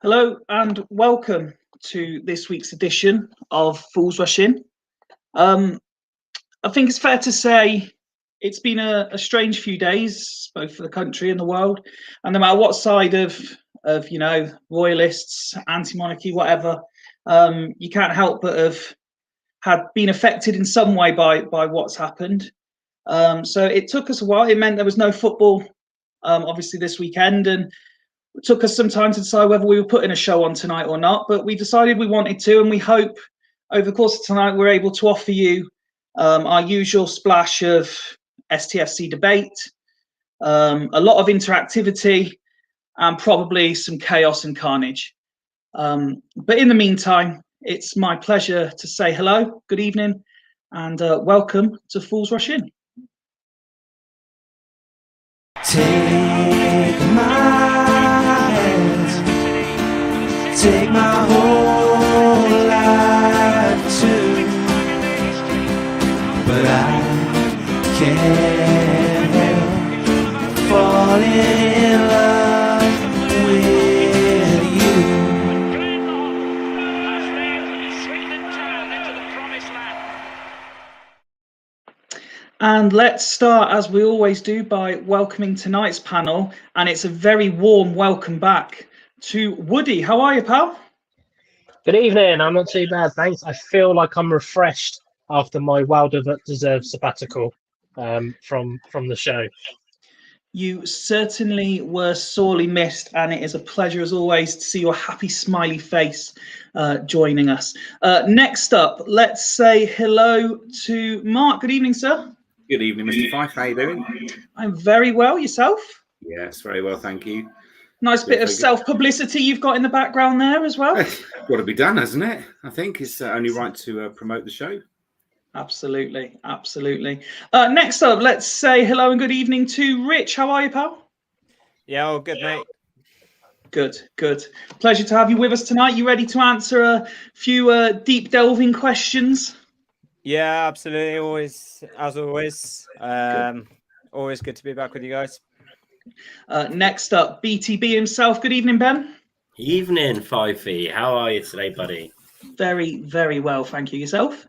Hello and welcome to this week's edition of Fools Rush In. I think it's fair to say it's been a strange few days, both for the country and the world. And no matter what side of royalists, anti-monarchy, whatever, you can't help but have had been affected in some way by what's happened. So it took us a while. It meant there was no football, obviously this weekend, and it took us some time to decide whether we were putting a show on tonight or not, but we decided we wanted to, and we hope over the course of tonight we're able to offer you our usual splash of Stfc debate, a lot of interactivity, and probably some chaos and carnage. But in the meantime, it's my pleasure to say hello, good evening, and welcome to Fools Rush In. Take my whole life too, but I can't help falling in love with you. And let's start, as we always do, by welcoming tonight's panel, and it's a very warm welcome back to Woody. How are you, pal? Good evening. I'm not too bad, thanks. I feel like I'm refreshed after my well-deserved sabbatical from the show. You certainly were sorely missed, and it is a pleasure, as always, to see your happy, smiley face joining us. Next up, let's say hello to Mark. Good evening, sir. Good evening, Mr. Fife. How you doing? I'm very well. Yourself? Yes, very well, thank you. Nice bit of self-publicity you've got in the background there as well. Got to be done, hasn't it? I think it's only right to promote the show. Absolutely, absolutely. Next up, let's say hello and good evening to Rich. How are you, pal? Yeah, all good, mate. Good, good. Pleasure to have you with us tonight. You ready to answer a few deep delving questions? Yeah, absolutely. Always, as always. Always good to be back with you guys. Next up, BTB himself. Good evening, Ben. Evening, Fifey. How are you today, buddy? Very, very well. Thank you. Yourself?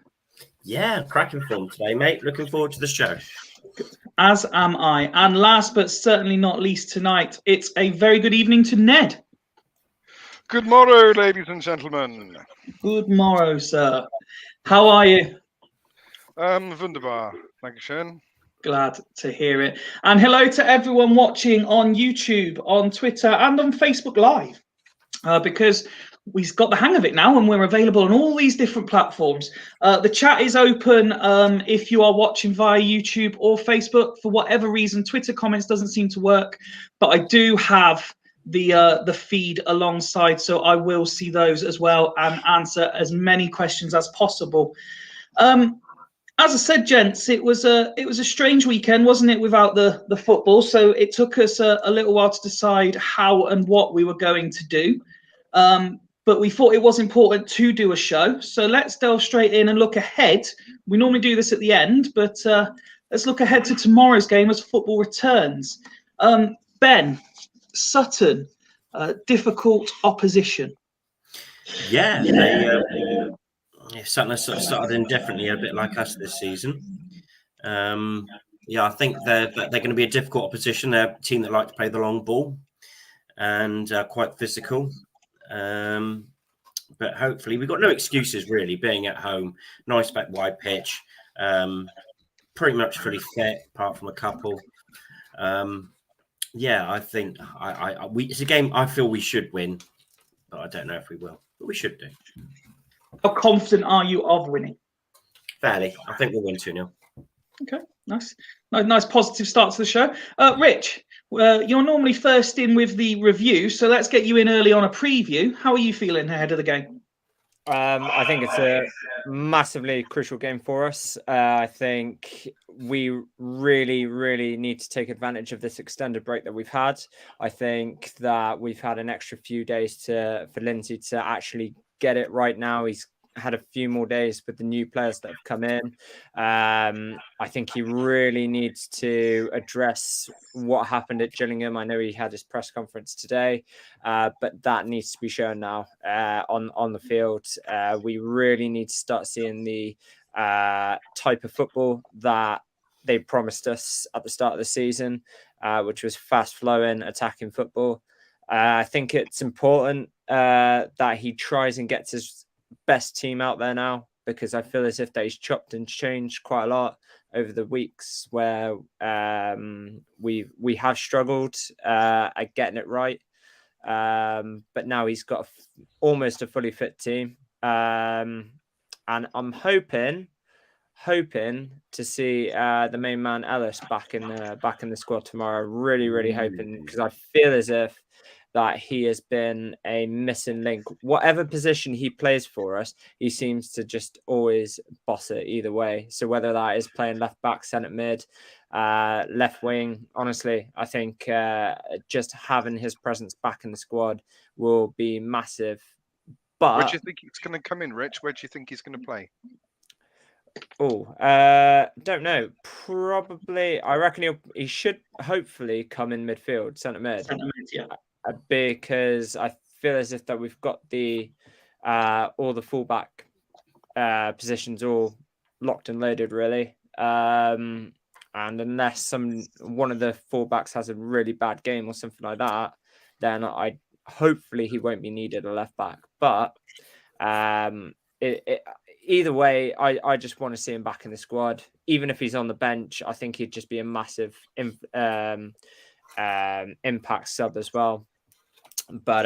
Yeah, cracking form today, mate. Looking forward to the show. As am I. And last but certainly not least tonight, it's a very good evening to Ned. Good morrow, ladies and gentlemen. Good morrow, sir. How are you? Wunderbar. Dankeschön. Glad to hear it. And hello to everyone watching on YouTube, on Twitter, and on Facebook Live, because we've got the hang of it now and we're available on all these different platforms. The chat is open if you are watching via YouTube or Facebook. For whatever reason, Twitter comments doesn't seem to work, but I do have the feed alongside, so I will see those as well and answer as many questions as possible. As I said, gents, it was a strange weekend, wasn't it, without the football? So it took us a little while to decide how and what we were going to do. But we thought it was important to do a show. So let's delve straight in and look ahead. We normally do this at the end, but let's look ahead to tomorrow's game as football returns. Ben, Sutton, difficult opposition. Yeah, they Sutton sort of started in definitely a bit like us this season. I think they're going to be a difficult opposition. They're a team that like to play the long ball and quite physical. But hopefully we've got no excuses really, being at home, nice back wide pitch, pretty much fully fit apart from a couple. I think it's a game I feel we should win, but I don't know if we will, but we should do. How confident are you of winning? Fairly. I think we'll win 2-0. Okay, nice. Nice positive start to the show. Rich, you're normally first in with the review, so let's get you in early on a preview. How are you feeling ahead of the game? I think it's a massively crucial game for us. I think we really, really need to take advantage of this extended break that we've had. I think that we've had an extra few days for Lindsay to actually get it right now. He's had a few more days with the new players that have come in. I think he really needs to address what happened at Gillingham. I know he had his press conference today, but that needs to be shown now on the field. We really need to start seeing the type of football that they promised us at the start of the season, which was fast-flowing, attacking football. I think it's important that he tries and gets his best team out there now, because I feel as if that he's chopped and changed quite a lot over the weeks where we have struggled at getting it right. But now he's got almost a fully fit team, and I'm hoping to see the main man Ellis back in the squad tomorrow. Really hoping, because I feel as if that he has been a missing link. Whatever position he plays for us, he seems to just always boss it either way. So whether that is playing left back, centre mid, left wing, honestly, I think just having his presence back in the squad will be massive. But Where do you think he's going to come in, Rich? Where do you think he's going to play? Don't know. Probably, I reckon he should hopefully come in midfield, centre mid. Yeah. Because I feel as if that we've got all the fullback positions all locked and loaded, really. And unless one of the fullbacks has a really bad game or something like that, then hopefully he won't be needed a left back. But either way, I just want to see him back in the squad. Even if he's on the bench, I think he'd just be a massive impact sub as well. But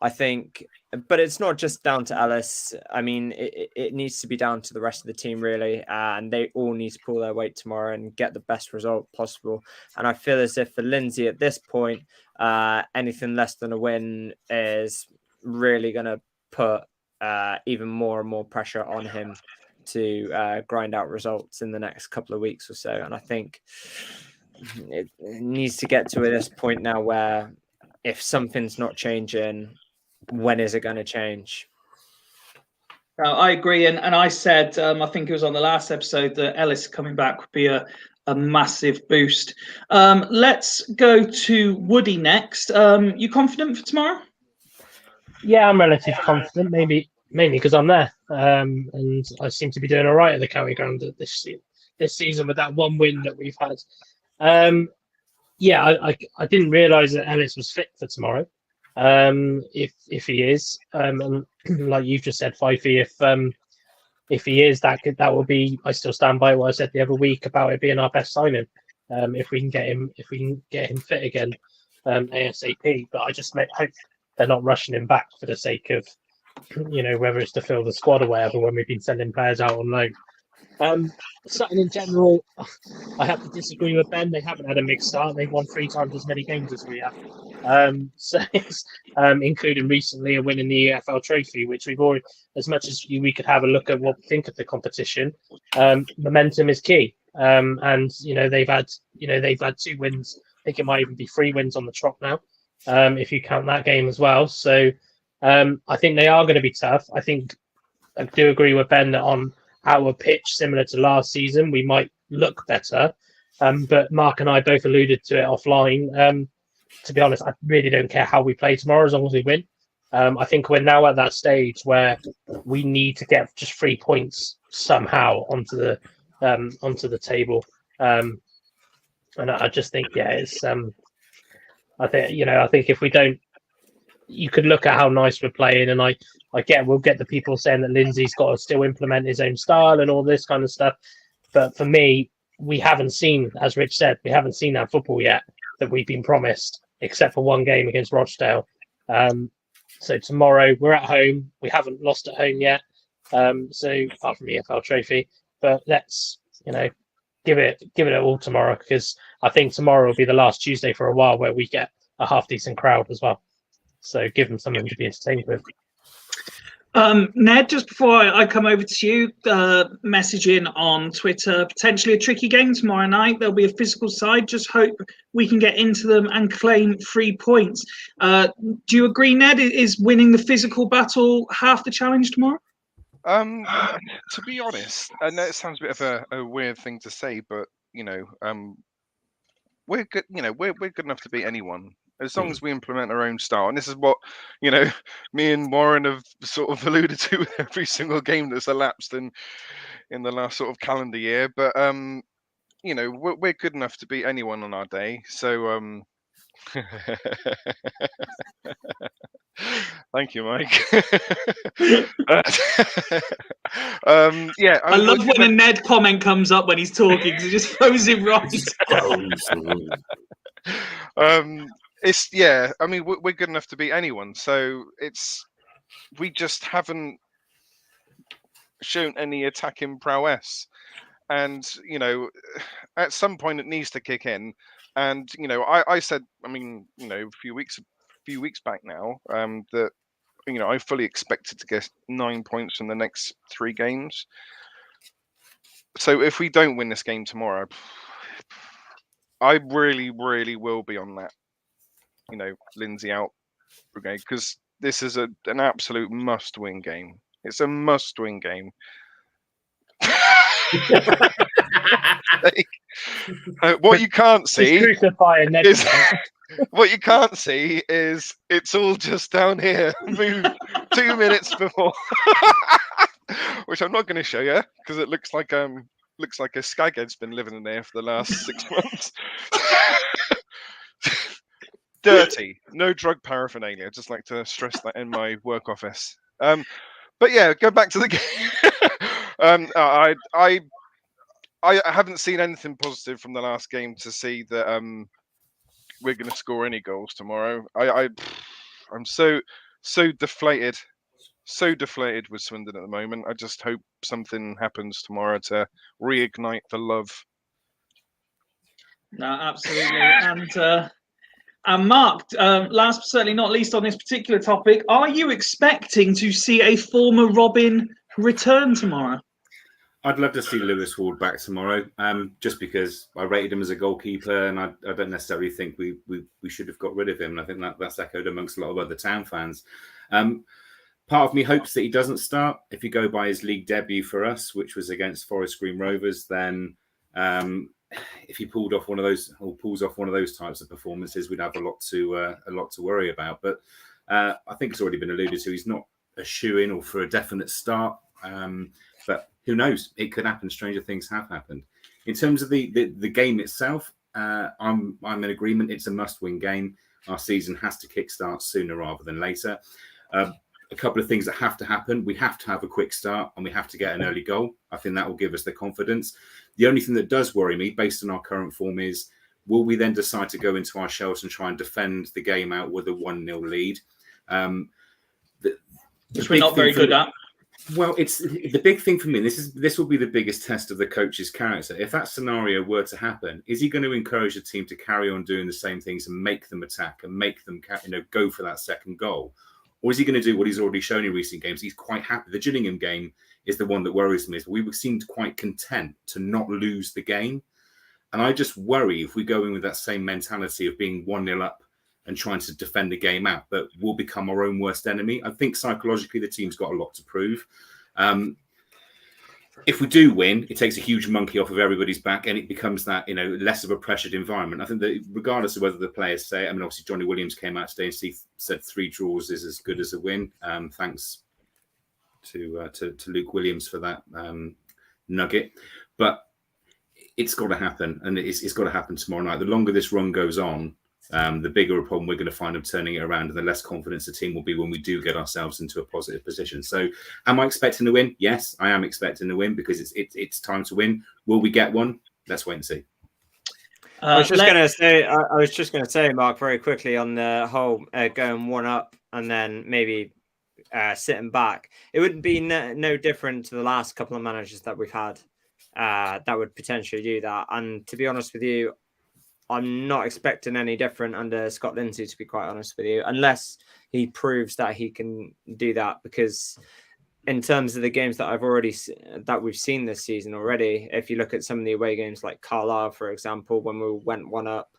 I think, but it's not just down to Ellis. I mean, it needs to be down to the rest of the team, really, and they all need to pull their weight tomorrow and get the best result possible. And I feel as if for Lindsay at this point, anything less than a win is really going to put even more and more pressure on him to grind out results in the next couple of weeks or so. And I think it needs to get to this point now where if something's not changing, when is it going to change? I agree. And I said, I think it was on the last episode, that Ellis coming back would be a massive boost. Let's go to Woody next. You confident for tomorrow? Yeah, I'm relatively confident, mainly because I'm there. And I seem to be doing all right at the County Ground this season with that one win that we've had. I didn't realise that Ellis was fit for tomorrow. If he is, and like you've just said, Fifey, if he is, that will be. I still stand by what I said the other week about it being our best signing. If we can get him fit again, ASAP. But I just hope they're not rushing him back for the sake of, whether it's to fill the squad or whatever, when we've been sending players out on loan. Sutton in general, I have to disagree with Ben. They haven't had a mixed start. They've won 3 times as many games as we have. Including recently a win in the EFL Trophy, which we've already, as much as we could have a look at what we think of the competition. Momentum is key. And they've had 2 wins. I think it might even be 3 wins on the trot now, if you count that game as well. So I think they are going to be tough. I do agree with Ben that on our pitch, similar to last season, we might look better. But Mark and I both alluded to it offline. To be honest, I really don't care how we play tomorrow as long as we win. I think we're now at that stage where we need to get just 3 points somehow onto the table. And I just think, it's. I think if we don't, you could look at how nice we're playing, and we'll get the people saying that Lindsay's got to still implement his own style and all this kind of stuff. But for me, we haven't seen, as Rich said, we haven't seen that football yet that we've been promised, except for one game against Rochdale. So tomorrow we're at home. We haven't lost at home yet. So apart from the EFL Trophy, but let's give it all tomorrow, because I think tomorrow will be the last Tuesday for a while where we get a half decent crowd as well. So give them something to be entertained with. Ned, just before I come over to you, messaging on Twitter, potentially a tricky game tomorrow night. There'll be a physical side. Just hope we can get into them and claim 3 points. Do you agree, Ned? Is winning the physical battle half the challenge tomorrow? To be honest, I know it sounds a bit of a weird thing to say, but we're good. We're good enough to beat anyone as long as we implement our own style. And this is what me and Warren have sort of alluded to with every single game that's elapsed in the last sort of calendar year. But we're good enough to beat anyone on our day. So thank you, Mike. Yeah, I love when a Ned comment comes up when he's talking because it just throws him right. It's I mean, we're good enough to beat anyone. So we just haven't shown any attacking prowess, and at some point it needs to kick in. And I said, I mean, a few weeks back now, that I fully expected to get 9 points from the next 3 games. So if we don't win this game tomorrow, I really, really will be on that, Lindsay out brigade, because this is an absolute must-win game. It's a must-win game. What you can't see is what you can't see is it's all just down here. Move 2 minutes before, which I'm not going to show you because it looks like a skaghead's been living in there for the last 6 months. Dirty, no drug paraphernalia. Just like to stress that in my work office. But yeah, go back to the game. I haven't seen anything positive from the last game to see that we're going to score any goals tomorrow. I'm so deflated, with Swindon at the moment. I just hope something happens tomorrow to reignite the love. No, absolutely. And Mark, last but certainly not least on this particular topic, are you expecting to see a former Robin return tomorrow? I'd love to see Lewis Ward back tomorrow, just because I rated him as a goalkeeper, and I don't necessarily think we should have got rid of him. And I think that's echoed amongst a lot of other Town fans. Part of me hopes that he doesn't start. If you go by his league debut for us, which was against Forest Green Rovers, then if he pulls off one of those types of performances, we'd have a lot to worry about. But I think it's already been alluded to. He's not a shoo-in or for a definite start. But who knows? It could happen. Stranger things have happened. In terms of the game itself, I'm in agreement. It's a must-win game. Our season has to kickstart sooner rather than later. A couple of things that have to happen. We have to have a quick start and we have to get an early goal. I think that will give us the confidence. The only thing that does worry me, based on our current form, is will we then decide to go into our shells and try and defend the game out with a 1-0 lead? Which we're not very good at. Well, it's the big thing for me. This will be the biggest test of the coach's character. If that scenario were to happen, is he going to encourage the team to carry on doing the same things and make them attack and make them go for that second goal? Or is he going to do what he's already shown in recent games? He's quite happy. The Gillingham game is the one that worries me. We seemed quite content to not lose the game. And I just worry if we go in with that same mentality of being 1-0 up and trying to defend the game out, but we'll become our own worst enemy. I think psychologically the team's got a lot to prove. If we do win, it takes a huge monkey off of everybody's back and it becomes that, less of a pressured environment. I think that regardless of whether the players say, obviously Johnny Williams came out today and said 3 draws is as good as a win. Thanks to Luke Williams for that nugget. But it's got to happen, and it's got to happen tomorrow night. The longer this run goes on, the bigger a problem we're going to find of turning it around, and the less confidence the team will be when we do get ourselves into a positive position. So am I expecting to win? Yes, I am expecting to win because it's time to win. Will we get one? Let's wait and see. I was just going to say, Mark, very quickly on the whole going 1-up and then maybe sitting back. It would be no different to the last couple of managers that we've had that would potentially do that. And to be honest with you, I'm not expecting any different under Scott Lindsay, to be quite honest with you, unless he proves that he can do that. Because in terms of the games that we've seen this season already, if you look at some of the away games like Carlisle, for example, when we went 1-up,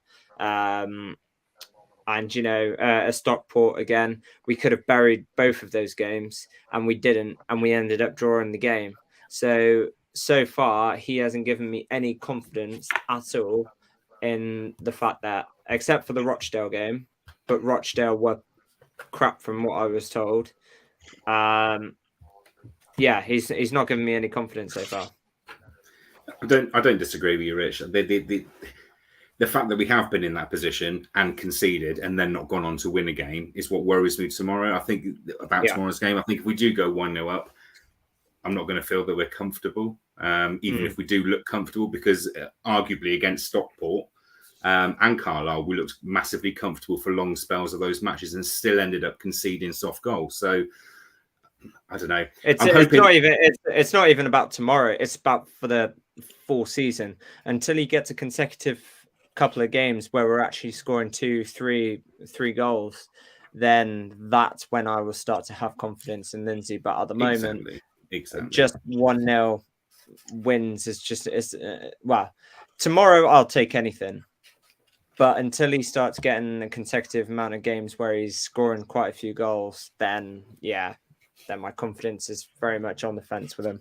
And, a Stockport again, we could have buried both of those games and we didn't. And we ended up drawing the game. So far, he hasn't given me any confidence at all in the fact that, except for the Rochdale game, but Rochdale were crap from what I was told. He's not giving me any confidence so far. I don't disagree with you, Rich. The fact that we have been in that position and conceded and then not gone on to win a game is what worries me tomorrow. I think about tomorrow's game. I think if we do go 1-0 up, I'm not going to feel that we're comfortable, even if we do look comfortable, because arguably against Stockport and Carlisle, we looked massively comfortable for long spells of those matches and still ended up conceding soft goals. So I don't know. It's not even about tomorrow. It's about for the full season. Until you get to consecutive couple of games where we're actually scoring 2-3 goals, then that's when I will start to have confidence in Lindsay. But at the moment, exactly. Just 1-0 wins is tomorrow I'll take anything. But until he starts getting a consecutive amount of games where he's scoring quite a few goals, then my confidence is very much on the fence with him.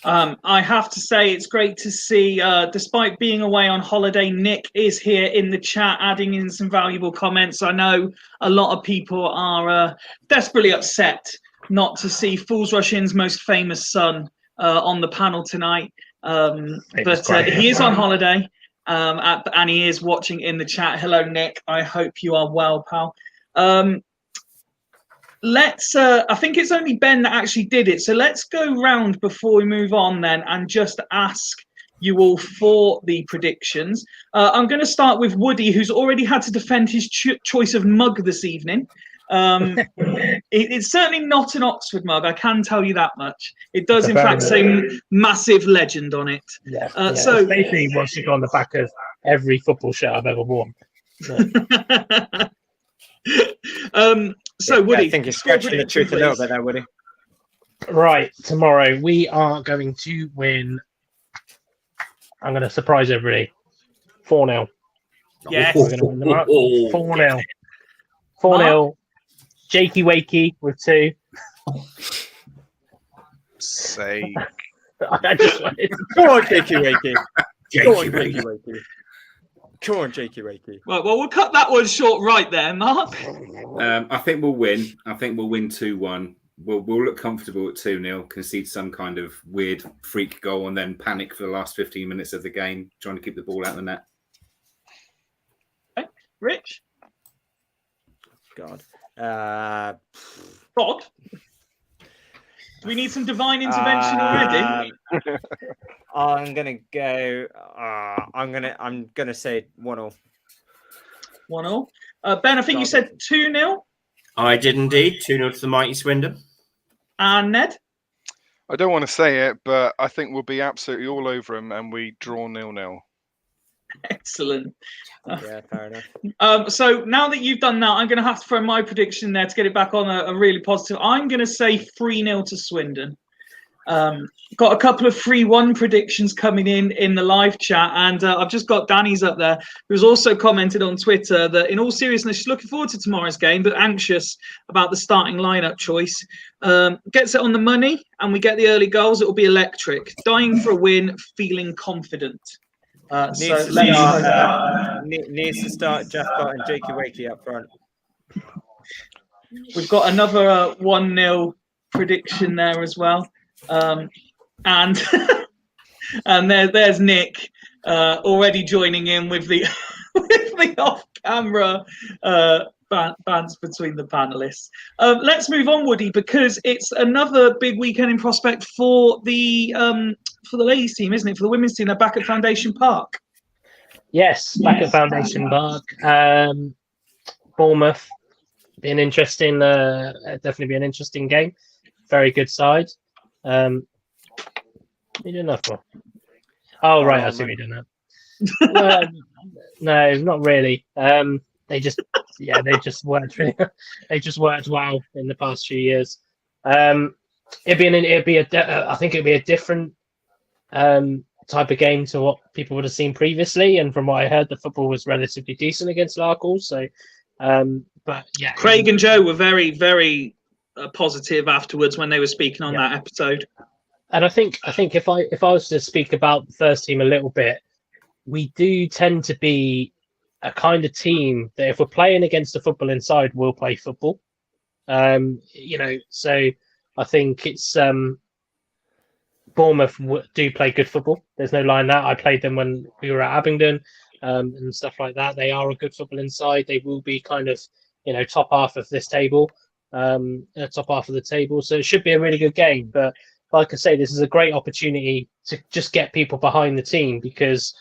I have to say it's great to see, despite being away on holiday, Nick is here in the chat, adding in some valuable comments. I know a lot of people are desperately upset not to see Fools Rush In's most famous son on the panel tonight. But he is on holiday, and he is watching in the chat. Hello, Nick. I hope you are well, pal. I think it's only Ben that actually did it. So let's go round before we move on then and just ask you all for the predictions. I'm going to start with Woody, who's already had to defend his choice of mug this evening. It's certainly not an Oxford mug, I can tell you that much. It does, in fact, say massive legend on it. So it's basically wants to go on the back of every football shirt I've ever worn. So, Woody, I think you're scratching the truth a little bit there, Woody. Right, tomorrow we are going to win. I'm going to surprise everybody. 4-0. Yes. We're going to win them up. 4-0. 4-0. Jakey Wakey with 2. Say. I just wanted to... Go on, Jakey Wakey. Go on, Jakey Wakey. Come on, Jakey Wakey. Well, we'll cut that one short right there, Mark. I think we'll win. I think we'll win 2-1. We'll look comfortable at 2-0, concede some kind of weird freak goal, and then panic for the last 15 minutes of the game, trying to keep the ball out of the net. Okay. Rich? God. Rod? Do we need some divine intervention already? I'm gonna go. I'm gonna say 1-0. 1-0. Ben, I think you said 2-0. I did indeed. 2-0 to the mighty Swindon. And Ned? I don't want to say it, but I think we'll be absolutely all over them and we draw 0-0. Excellent. Yeah, fair enough. So now that you've done that, I'm going to have to throw my prediction there to get it back on a really positive. I'm going to say 3-0 to Swindon. Got a couple of 3-1 predictions coming in the live chat, and I've just got Danny's up there, who's also commented on Twitter that in all seriousness, she's looking forward to tomorrow's game, but anxious about the starting lineup choice. Gets it on the money, and we get the early goals. It will be electric. Dying for a win, feeling confident. Needs to start Jeff Bott and Jakey Wakey up front. We've got another 1-0 prediction there as well. And there's Nick already joining in with the with the off-camera bands between the panelists. Let's move on, Woody, because it's another big weekend in prospect for the ladies team, isn't it? For the women's team, they're back at Foundation Park. Yes, back at Foundation Park. Bournemouth, be an interesting, definitely be an interesting game. Very good side. You doing that for? Oh, right, I see what you're doing that. No, not really. They just worked really. They just worked well in the past few years. I think it'd be a different type of game to what people would have seen previously. And from what I heard, the football was relatively decent against Larkle, so But yeah, Craig and Joe were very, very positive afterwards when they were speaking on that episode. and I think if I was to speak about the first team a little bit, we do tend to be a kind of team that if we're playing against the football inside, we'll play football. So I think it's Bournemouth do play good football. There's no lie in that. I played them when we were at Abingdon and stuff like that. They are a good football inside. They will be kind of top half of this table, top half of the table. So it should be a really good game. But like I say, this is a great opportunity to just get people behind the team, because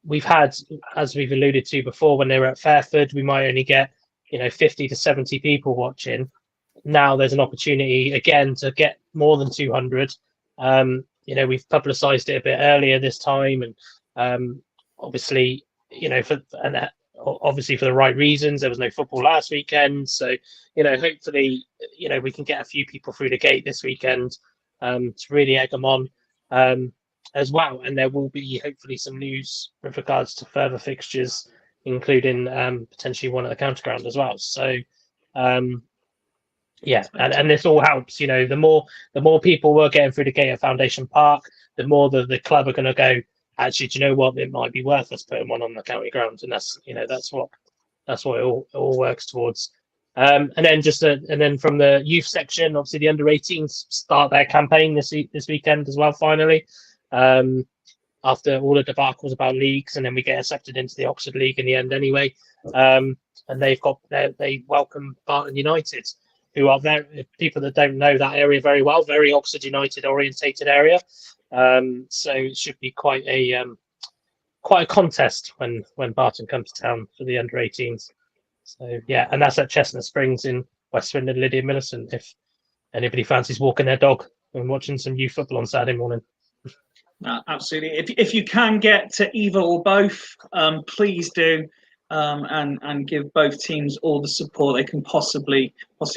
we've had, as we've alluded to before, when they were at Fairford, we might only get 50 to 70 people watching. Now there's an opportunity again to get more than 200. We've publicised it a bit earlier this time, and obviously for the right reasons. There was no football last weekend, so hopefully we can get a few people through the gate this weekend to really egg them on as well. And there will be hopefully some news with regards to further fixtures, including potentially one at the Counterground as well. So and this all helps. The more people we're getting through the gate at Foundation Park, the more the club are going to go, actually, do you know what? It might be worth us putting one on the county ground, and that's what it all works towards. And then from the youth section, obviously the under-18s start their campaign this weekend as well. Finally, after all the debacles about leagues, and then we get accepted into the Oxford League in the end anyway. And they welcome Barton United, who are people that don't know that area very well, very Oxford United orientated area. So it should be quite a contest when Barton comes to town for the under-18s. So yeah, and that's at Chestnut Springs in West Swindon, Lydia Millicent. If anybody fancies walking their dog and watching some youth football on Saturday morning. Absolutely. If you can get to either or both, please do, and give both teams all the support they can possibly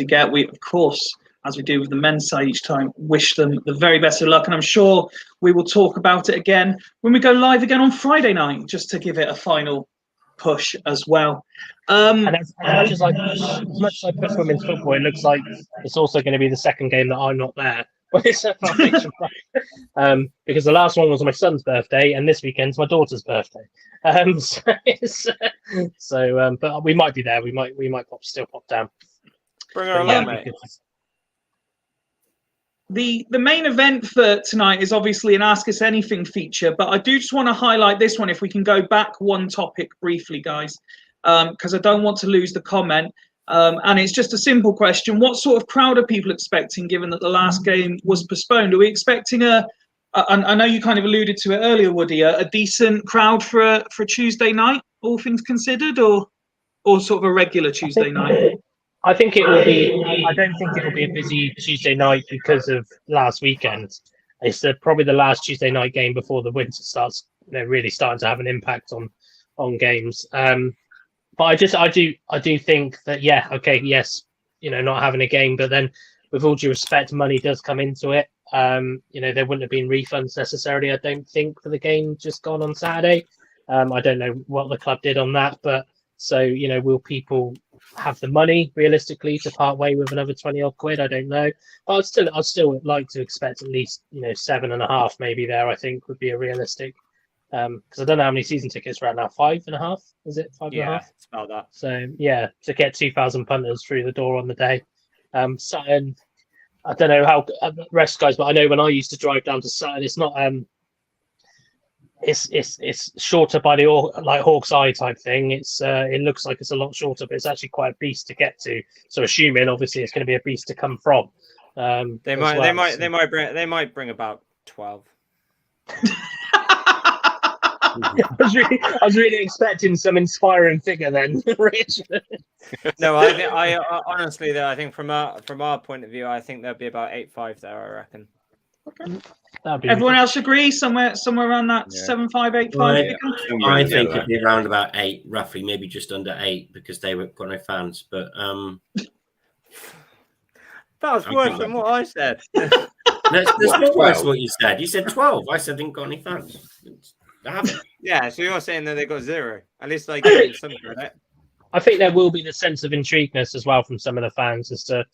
get. We, of course, as we do with the men's side each time, wish them the very best of luck. And I'm sure we will talk about it again when we go live again on Friday night, just to give it a final push as well. And as much as I push women's football, it looks like it's also going to be the second game that I'm not there. Because the last one was my son's birthday, and this weekend's my daughter's birthday. But we might be there. We might still pop down. Bring her along, mate. The main event for tonight is obviously an Ask Us Anything feature, but I do just want to highlight this one, if we can go back one topic briefly, guys, because I don't want to lose the comment. And it's just a simple question. What sort of crowd are people expecting, given that the last game was postponed? Are we expecting I know you kind of alluded to it earlier, Woody, a decent crowd for a Tuesday night, all things considered, or sort of a regular Tuesday night? I think it will be. I don't think it will be a busy Tuesday night because of last weekend. It's probably the last Tuesday night game before the winter starts. Really starting to have an impact on games. But I do think that yes, not having a game, but then with all due respect, money does come into it. There wouldn't have been refunds necessarily, I don't think, for the game just gone on Saturday. I don't know what the club did on that, but so will people have the money realistically to part way with another 20 odd quid? I don't know, but I'd still like to expect at least 7.5 maybe there. I think would be a realistic, because I don't know how many season tickets we're at now. 5.5, is it 5.5? Yeah, it's about that. So yeah, to get 2,000 punters through the door on the day. Sutton, I don't know how rest guys, but I know when I used to drive down to Sutton, it's not it's shorter by the like Hawke's Eye type thing. It looks like it's a lot shorter, but it's actually quite a beast to get to. So assuming obviously it's going to be a beast to come from. They might bring about 12. I was really expecting some inspiring figure then, Rich. No, I honestly, though, I think from our point of view, I think there'll be about 8.5 there. I reckon. Okay. Everyone else agree? Somewhere around that 7.5, 8.5. I think it'd be around about 8, roughly, maybe just under 8, because they got no fans. But that was worse than what I said. That's not worse what you said. You said 12. I said didn't got any fans. Yeah, so you're saying that they got 0. At least I give you some credit. I think there will be the sense of intrigueness as well from some of the fans as to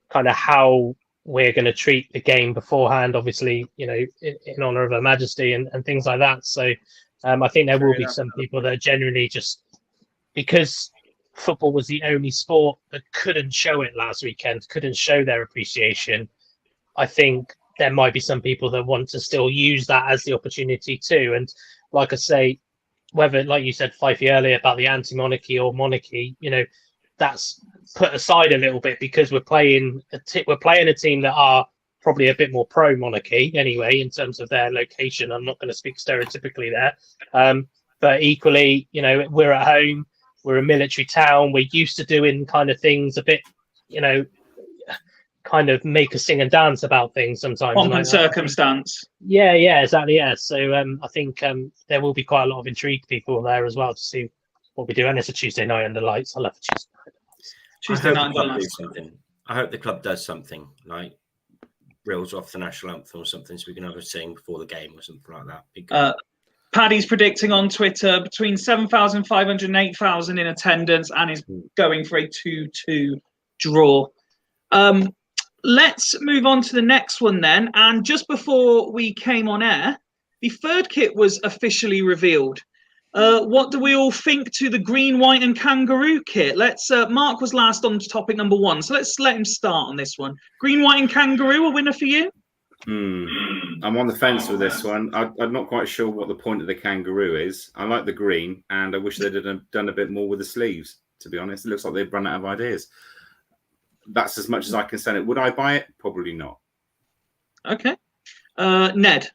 kind of how we're going to treat the game beforehand, obviously, in honor of Her Majesty and things like that. So I think there will be some people that are genuinely just, because football was the only sport that couldn't show it last weekend, couldn't show their appreciation. I think there might be some people that want to still use that as the opportunity too. And like I say, whether, like you said, Fifey, earlier about the anti-monarchy or monarchy, that's put aside a little bit because we're playing a team that are probably a bit more pro-monarchy anyway in terms of their location. I'm not going to speak stereotypically there, but equally, we're at home, we're a military town, we're used to doing kind of things a bit, kind of make us sing and dance about things sometimes. Pomp and circumstance. Yeah, exactly. Yeah. So I think there will be quite a lot of intrigued people there as well to see what we do. And it's a Tuesday night under lights. I love a Tuesday night. Tuesday night under lights. I hope the club does something like reels off the national anthem or something so we can have a sing before the game or something like that. Paddy's predicting on Twitter between 7,500 and 8,000 in attendance and is going for a 2-2 draw. Let's move on to the next one then. And just before we came on air, the third kit was officially revealed. What do we all think to the green, white and kangaroo kit? Let's. Mark was last on topic number 1, so let's let him start on this one. Green, white and kangaroo, a winner for you? I'm on the fence with this one. I'm not quite sure what the point of the kangaroo is. I like the green, and I wish they'd have done a bit more with the sleeves, to be honest. It looks like they've run out of ideas. That's as much as I can send it. Would I buy it? Probably not. Okay. Ned?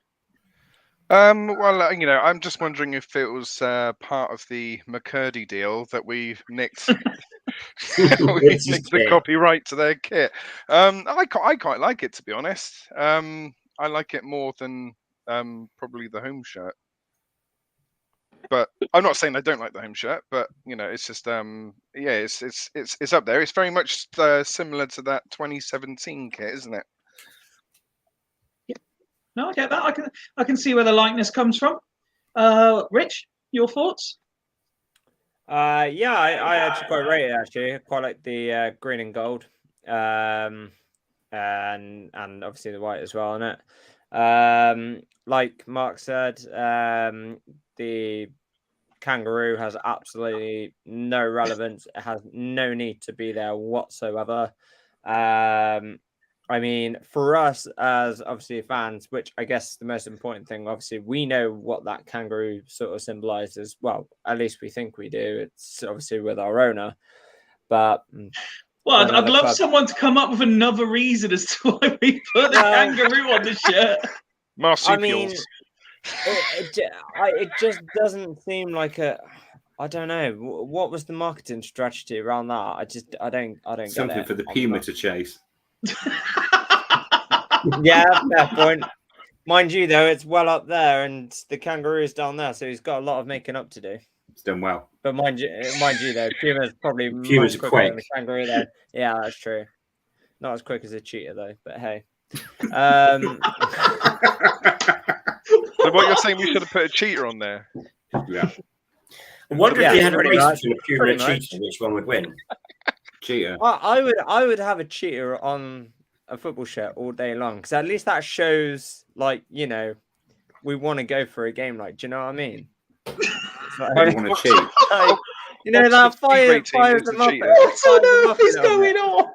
Well, I'm just wondering if it was part of the McCurdy deal that we nicked, nicked the copyright to their kit. I quite like it, to be honest. I like it more than probably the home shirt. But I'm not saying I don't like the home shirt, but it's just it's up there. It's very much similar to that 2017 kit, isn't it? Yeah. No, I get that. I can see where the likeness comes from. Rich, your thoughts? Yeah, I actually quite rate it. Actually, I quite like the green and gold, and obviously the white as well, innit? Like Mark said, the kangaroo has absolutely no relevance. It has no need to be there whatsoever. I mean, for us as obviously fans, which I guess the most important thing, obviously, we know what that kangaroo sort of symbolizes. Well, at least we think we do. It's obviously with our owner. But well, I'd love someone to come up with another reason as to why we put the kangaroo on the shirt. Marsupials. I mean, it just doesn't seem like a. I don't know. What was the marketing strategy around that? I don't Something get it. For the puma to chase. Yeah, fair point. Mind you, though, it's well up there, and the kangaroo is down there, so he's got a lot of making up to do. It's done well. But mind you, though, puma's probably Puma's much quicker quick than the kangaroo, though. Yeah, that's true. Not as quick as a cheetah, though. But hey. So what you're saying, we should have put a cheater on there? Yeah. I wonder if you had a race much, between a puma and a cheetah, which one would win? Cheetah. I would have a cheetah on a football shirt all day long, because at least that shows, like, we want to go for a game. Like, do you know what I mean? I don't want to cheat. Like, that fires them up. What on earth is going on?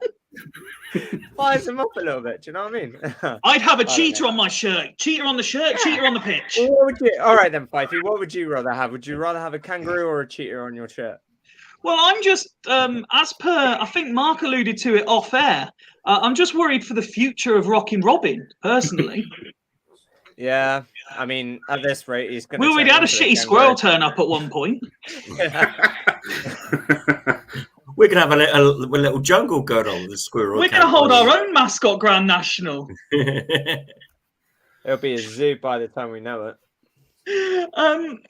Fires them up a little bit. Do you know what I mean? I'd have a cheater on my shirt. Cheater on the shirt, cheater on the pitch. Well, what would you? All right then, Fifey. What would you rather have? Would you rather have a kangaroo or a cheater on your shirt? Well, I'm just, as per, I think Mark alluded to it off air, I'm just worried for the future of Rockin' Robin, personally. Yeah, I mean, at this rate, he's going to... Well, we'd had a shitty squirrel turn up at one point. We're going to have a little jungle girl with a squirrel. We're going to hold our own mascot Grand National. It'll be a zoo by the time we know it.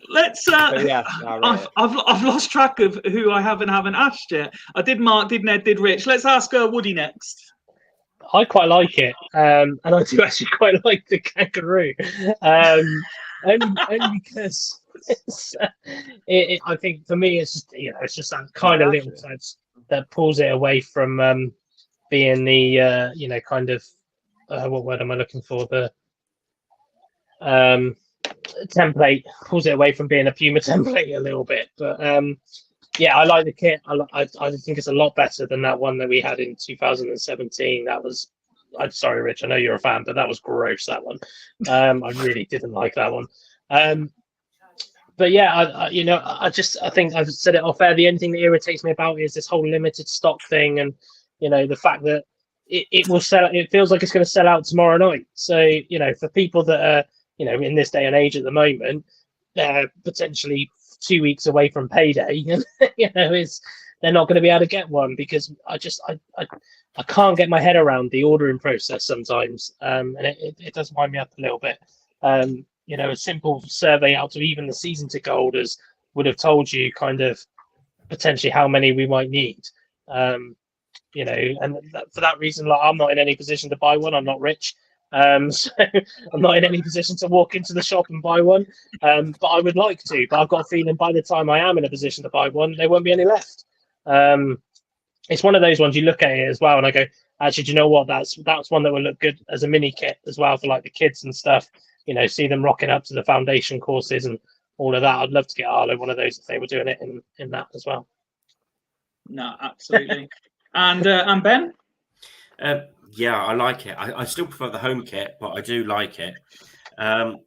Let's. I've lost track of who I haven't asked yet. I did Mark, did Ned, did Rich. Let's ask Woody next. I quite like it, and I do actually quite like the kangaroo. only because I think for me it's just it's just that kind of little touch that pulls it away from being the kind of what word am I looking for, the template, pulls it away from being a Puma template a little bit. But yeah, I like the kit. I think it's a lot better than that one that we had in 2017. That was, I'm sorry, Rich, I know you're a fan, but that was gross, that one. I really didn't like that one. But yeah, I think I've said it off air. The only thing that irritates me about it is this whole limited stock thing, and the fact that it will sell. It feels like it's going to sell out tomorrow night. So for people that are in this day and age at the moment, they're potentially 2 weeks away from payday. They're not going to be able to get one because I can't get my head around the ordering process sometimes, and it does wind me up a little bit. A simple survey out to even the season ticket holders would have told you kind of potentially how many we might need. And for that reason, like, I'm not in any position to buy one. I'm not rich, so I'm not in any position to walk into the shop and buy one. But I would like to. But I've got a feeling by the time I am in a position to buy one, there won't be any left. It's one of those ones you look at it as well, and I go, actually, do you know what? That's one that would look good as a mini kit as well for like the kids and stuff. See them rocking up to the foundation courses and all of that. I'd love to get Arlo one of those if they were doing it in that as well. No, absolutely. And Ben? Yeah, I like it. I still prefer the home kit, but I do like it.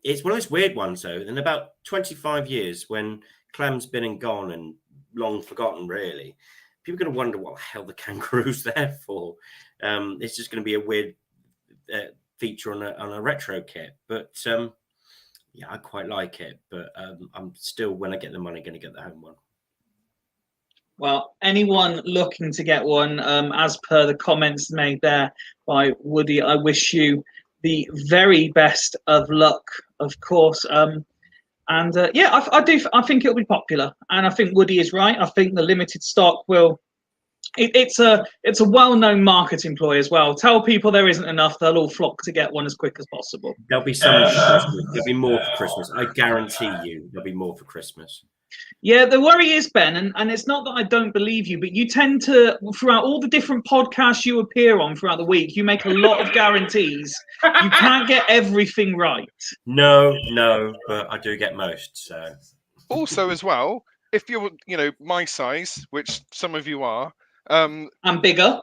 It's one of those weird ones, though. In about 25 years, when Clem's been and gone and long forgotten, really, people are going to wonder what the hell the kangaroo's there for. It's just going to be a weird feature on a retro kit. But yeah, I quite like it. But I'm still, when I get the money, going to get the home one. Well, anyone looking to get one, as per the comments made there by Woody, I wish you the very best of luck, of course. Yeah, I think it'll be popular, and I think Woody is right. I think the limited stock will. It's a well-known marketing ploy as well. Tell people there isn't enough; they'll all flock to get one as quick as possible. There'll be some for Christmas. There'll be more for Christmas. I guarantee you, there'll be more for Christmas. Yeah, the worry is, Ben, and it's not that I don't believe you, but you tend to, throughout all the different podcasts you appear on throughout the week, you make a lot of guarantees. You can't get everything right. No, but I do get most. So Also, as well, if you're, my size, which some of you are, I'm bigger.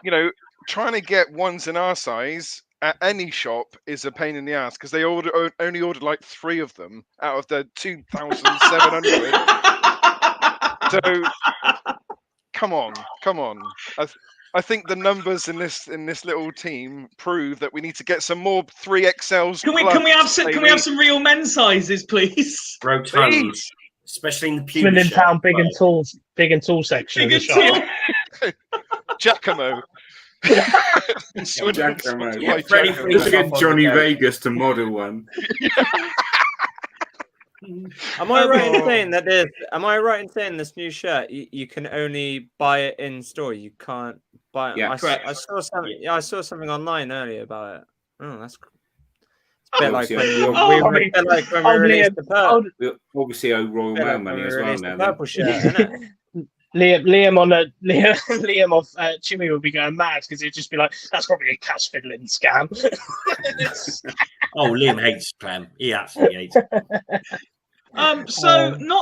Yeah, trying to get ones in our size at any shop is a pain in the ass because they only ordered like 3 of them out of the 2,700. So come on. I think the numbers in this little team prove that we need to get some more 3XLs. Can we have some real men's sizes, please? Rotund, especially in the Puma in town, big and tall section. Big and tall. Giacomo. Get Johnny Vegas to model one. Am I right in saying that there's? Am I right in saying this new shirt you can only buy it in store? You can't buy it. Yeah, I saw something. Yeah, I saw something online earlier about it. Oh, that's. It's a bit like when we released the purple. We obviously owe Royal Mail money as well now. Purple shirt, isn't it? Liam off Chimmy would be going mad because he'd just be like, "That's probably a cash fiddling scam." Oh, Liam hates Clem. He absolutely hates it. Not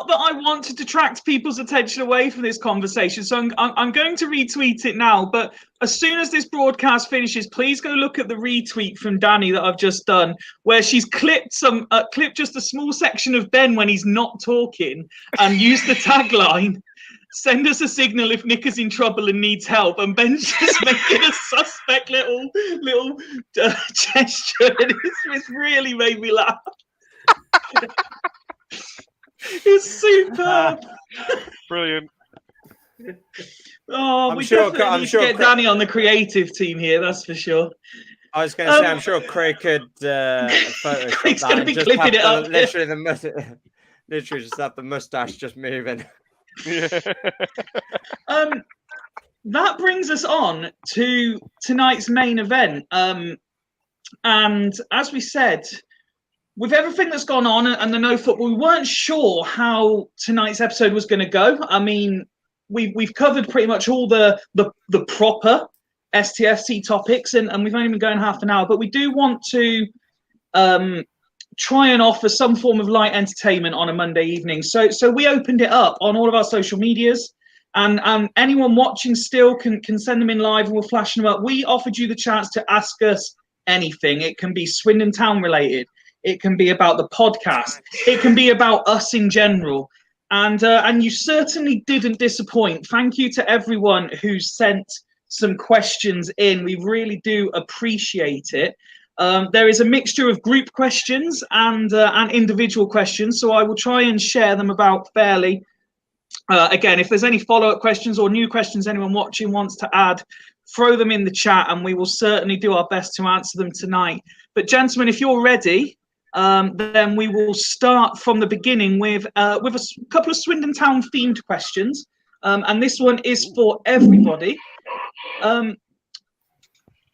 that I want to detract people's attention away from this conversation, so I'm going to retweet it now. But as soon as this broadcast finishes, please go look at the retweet from Danny that I've just done, where she's clipped just a small section of Ben when he's not talking, and used the tagline. Send us a signal if Nick is in trouble and needs help. And Ben's just making a suspect little gesture. And it's really made me laugh. It's superb. Brilliant. Oh, we definitely need to get Danny on the creative team here, that's for sure. I was going to say, I'm sure Craig could Photoshop Craig's going to be clipping it up. Literally just have the mustache just moving. Yeah. That brings us on to tonight's main event. And as we said, with everything that's gone on and the no football, we weren't sure how tonight's episode was going to go. I mean, we've covered pretty much all the proper STFC topics, and we've only been going half an hour. But we do want to try and offer some form of light entertainment on a Monday evening. So we opened it up on all of our social medias, and anyone watching still can send them in live, and we'll flash them up. We offered you the chance to ask us anything. It can be Swindon Town related. It can be about the podcast. It can be about us in general. And you certainly didn't disappoint. Thank you to everyone who sent some questions in. We really do appreciate it. There is a mixture of group questions and individual questions, so I will try and share them about fairly. Again, if there's any follow-up questions or new questions anyone watching wants to add, throw them in the chat, and we will certainly do our best to answer them tonight. But gentlemen, if you're ready, then we will start from the beginning with a couple of Swindon Town themed questions, and this one is for everybody. And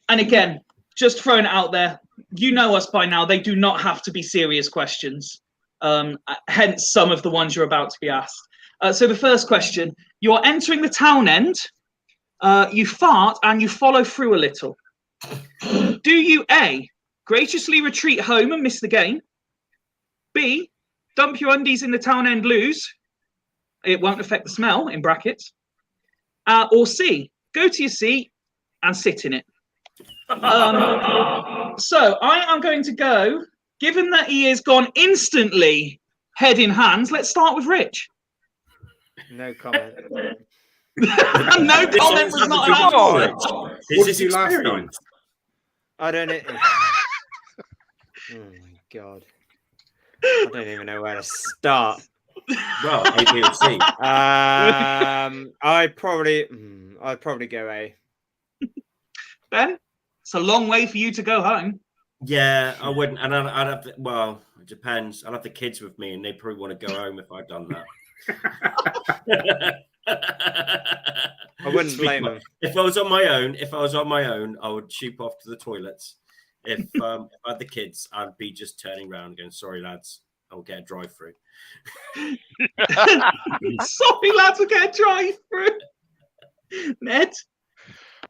again, just throwing it out there, you know us by now. They do not have to be serious questions. Hence, some of the ones you're about to be asked. So the first question: you are entering the town end. You fart and you follow through a little. Do you A, graciously retreat home and miss the game? B, dump your undies in the town end lose? It won't affect the smell, in brackets. Or C, go to your seat and sit in it. So I am going to go, given that he has gone instantly head in hands, let's start with Rich. No comment. No comment was not an answer. What did you last time? I don't know. Oh my god. I don't even know where to start. Well, A, B, or C. I'd probably go A. Ben, it's a long way for you to go home. Yeah, I wouldn't. And I'd have to, well, it depends. I'd have the kids with me, and they probably want to go home if I'd done that. I wouldn't blame them. If I was on my own, I would shoot off to the toilets. If I had the kids, I'd be just turning around and going, sorry lads, I'll get a drive-through. Sorry lads, we'll get a drive-through. Ned?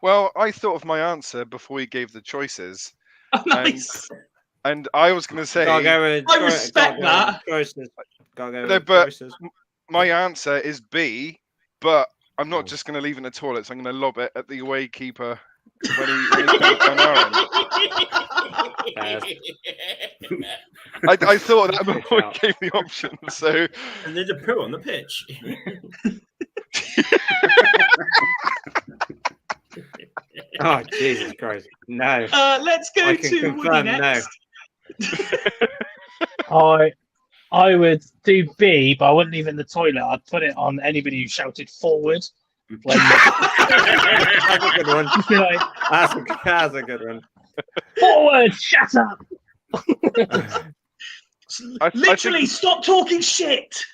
Well, I thought of my answer before he gave the choices. Oh, nice. And I was going to say... I respect that. My answer is B, but I'm not just going to leave in the toilets. I'm going to lob it at the away keeper when he on our end. I thought that before he gave the option. So, and there's a poo on the pitch. Oh, Jesus Christ. No. Let's go to Woody next. No. I would do B, but I wouldn't leave it in the toilet. I'd put it on anybody who shouted forward. When That's a good one. Like, That's a good one. Forward! Shut up! Literally, stop talking shit.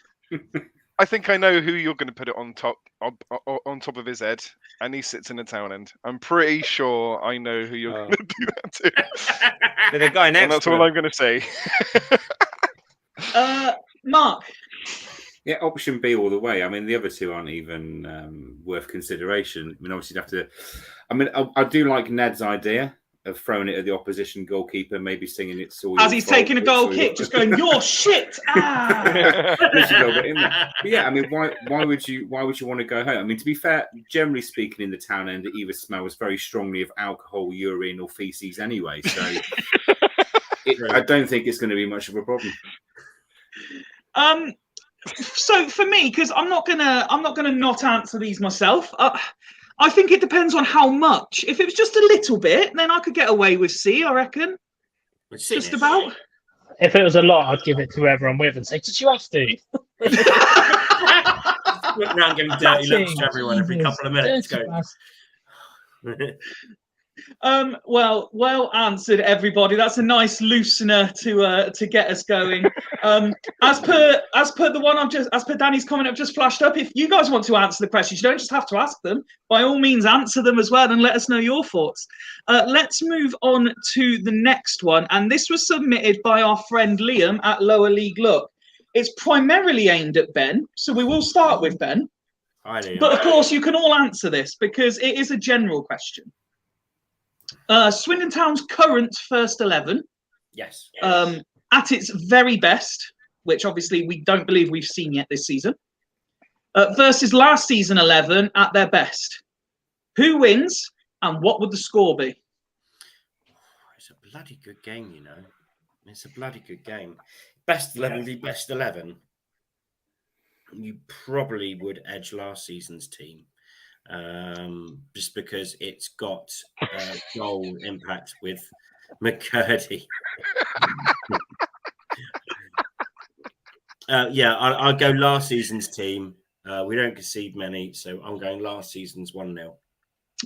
I think I know who you're going to put it on top of his head, and he sits in the town end. I'm pretty sure I know who you're going to do that to. With the guy next and that's to all him. I'm going to say. Mark. Yeah, option B all the way. I mean, the other two aren't even worth consideration. I mean, obviously, you'd have to. I mean, I do like Ned's idea of throwing it at the opposition goalkeeper, maybe singing it's all as he's taking a goal kick, just going, "You're shit!" Ah! But yeah, I mean, why would you want to go home? I mean, to be fair, generally speaking, in the town end, it either smells very strongly of alcohol, urine, or feces anyway. So I don't think it's going to be much of a problem. So for me, because I'm not gonna not answer these myself. I think it depends on how much. If it was just a little bit, then I could get away with C, I reckon. Just about. If it was a lot, I'd give it to whoever I'm with and say, did you have to? Look around giving dirty looks to everyone every couple of minutes. Go. Well answered, everybody. That's a nice loosener to get us going. As per the one as per Danny's comment I've just flashed up, if you guys want to answer the questions, you don't just have to ask them. By all means, answer them as well and let us know your thoughts. Let's move on to the next one, and this was submitted by our friend Liam at Lower League Look. It's primarily aimed at Ben, so we will start with Ben. Hi, Liam. But of course, you can all answer this because it is a general question. Swindon Town's current first 11, Yes. at its very best, which obviously we don't believe we've seen yet this season, versus last season 11 at their best. Who wins and what would the score be? It's a bloody good game, you know. It's a bloody good game. Best 11 v best 11. You probably would edge last season's team. Just because it's got goal impact with McCurdy. I'll go last season's team. We don't concede many, so I'm going last season's 1-0.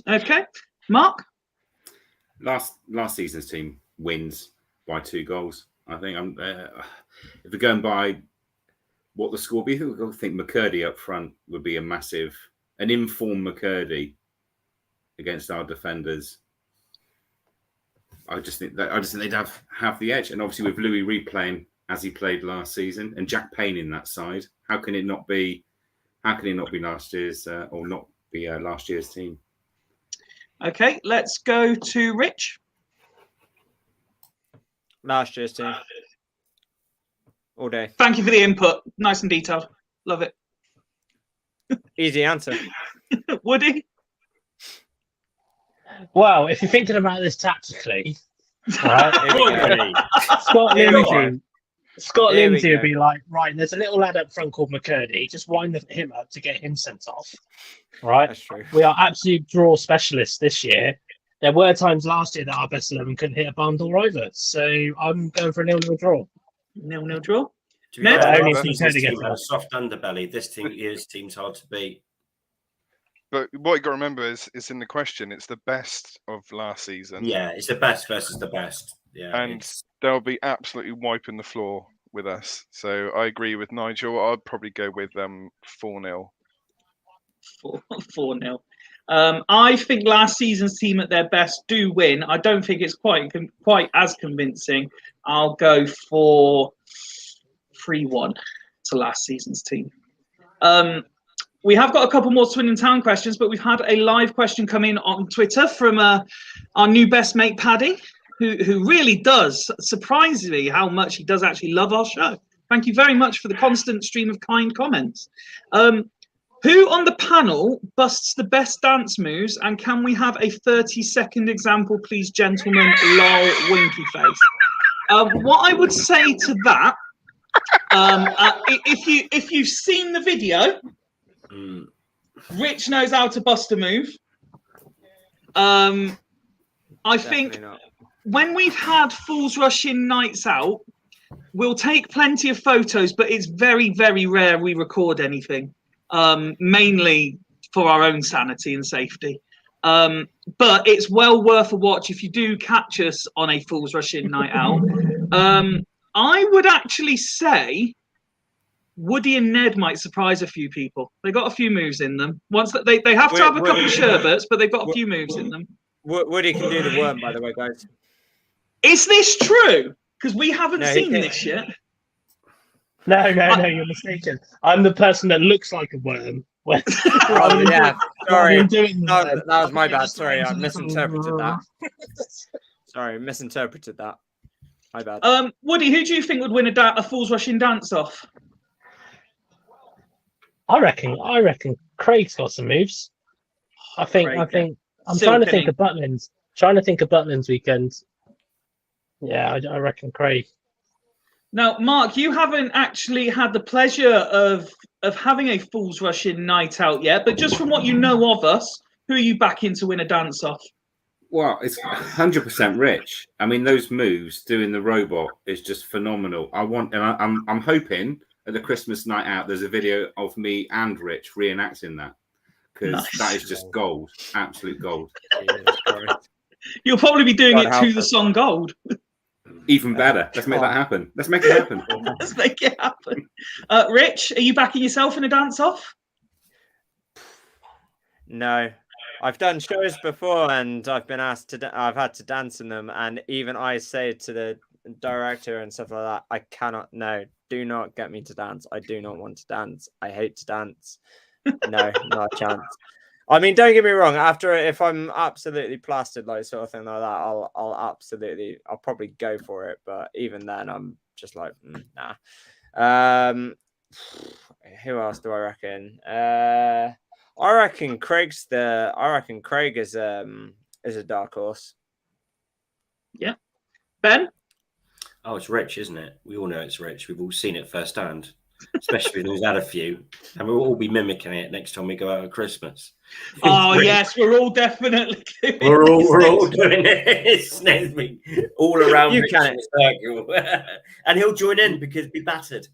Okay. Mark? Last season's team wins by 2 goals. I think if we're going by what the score would be, I think McCurdy up front would be an informed McCurdy against our defenders. I just think they'd have the edge, and obviously with Louis replaying as he played last season, and Jack Payne in that side, how can it not be last year's or not be last year's team? Okay, let's go to Rich. Last year's team. All day. Thank you for the input. Nice and detailed. Love it. Easy answer. Woody? Well, if you're thinking about this tactically, right, Scott Lindsay would be like, right, there's a little lad up front called McCurdy. Just wind him up to get him sent off. Right? That's true. We are absolute draw specialists this year. There were times last year that our best 11 couldn't hit a barn door either. So I'm going for a 0-0 draw. 0-0 draw. Ned? Only Only this McCurdy team gets had a out. soft underbelly. This team's hard to beat. But what you got to remember is in the question, it's the best of last season. Yeah, it's the best versus the best. Yeah, And they'll be absolutely wiping the floor with us. So I agree with Nigel. I'd probably go with 4-0. 4-0. I think last season's team at their best do win. I don't think it's quite as convincing. I'll go for 3-1 to last season's team. We have got a couple more Swindon Town questions, but we've had a live question come in on Twitter from our new best mate, Paddy, who really does surprise me how much he does actually love our show. Thank you very much for the constant stream of kind comments. Who on the panel busts the best dance moves, and can we have a 30-second example, please, gentlemen? Lol, winky face. What I would say to that, if you've seen the video, Rich knows how to bust a move. I think when we've had Fools Rush in nights out, we'll take plenty of photos, but it's very, very rare we record anything, mainly for our own sanity and safety. But it's well worth a watch if you do catch us on a Fools Rush in night out. I would actually say Woody and Ned might surprise a few people. They got a few moves in them. Once that they have to have a couple of sherbets, but they've got a few moves in them. Woody can do the worm, by the way, guys. Is this true? Because we haven't seen this yet. No, you're mistaken. I'm the person that looks like a worm. Oh, yeah. Sorry. That was my bad. Sorry, I misinterpreted that. Sorry, misinterpreted that. My bad. Woody, who do you think would win a Fools Rush in dance off? I reckon Craig's got some moves. I'm trying to think of Butlins weekend. Yeah, I reckon Craig. Now, Mark, you haven't actually had the pleasure of having a Fools Rush in night out yet, but just from what you know of us, who are you backing to win a dance off? Well, it's 100% Rich. I mean, those moves doing the robot is just phenomenal. I'm hoping at the Christmas night out there's a video of me and Rich reenacting that, because that is just gold, absolute gold. You'll probably be doing God it help to the us. song Gold. Even better. Let's make that happen. Let's make it happen. Let's make it happen. Rich, are you backing yourself in a dance-off? No, I've done shows before, and I've been asked to. I've had to dance in them, and even I say to the director and stuff like that, I cannot. No, do not get me to dance. I do not want to dance. I hate to dance. No, not a chance. I mean, don't get me wrong. After, if I'm absolutely plastered, like sort of thing like that, I'll probably go for it. But even then, I'm just like, nah. Who else do I reckon? I reckon Craig is a dark horse. Yeah. Ben? Oh, it's Rich, isn't it? We all know it's Rich. We've all seen it firsthand, especially when we've had a few, and we'll all be mimicking it next time we go out at Christmas. Oh yes, we're all definitely doing We're all this. doing it next week, all around You Rich can. in a circle, and he'll join in because be battered.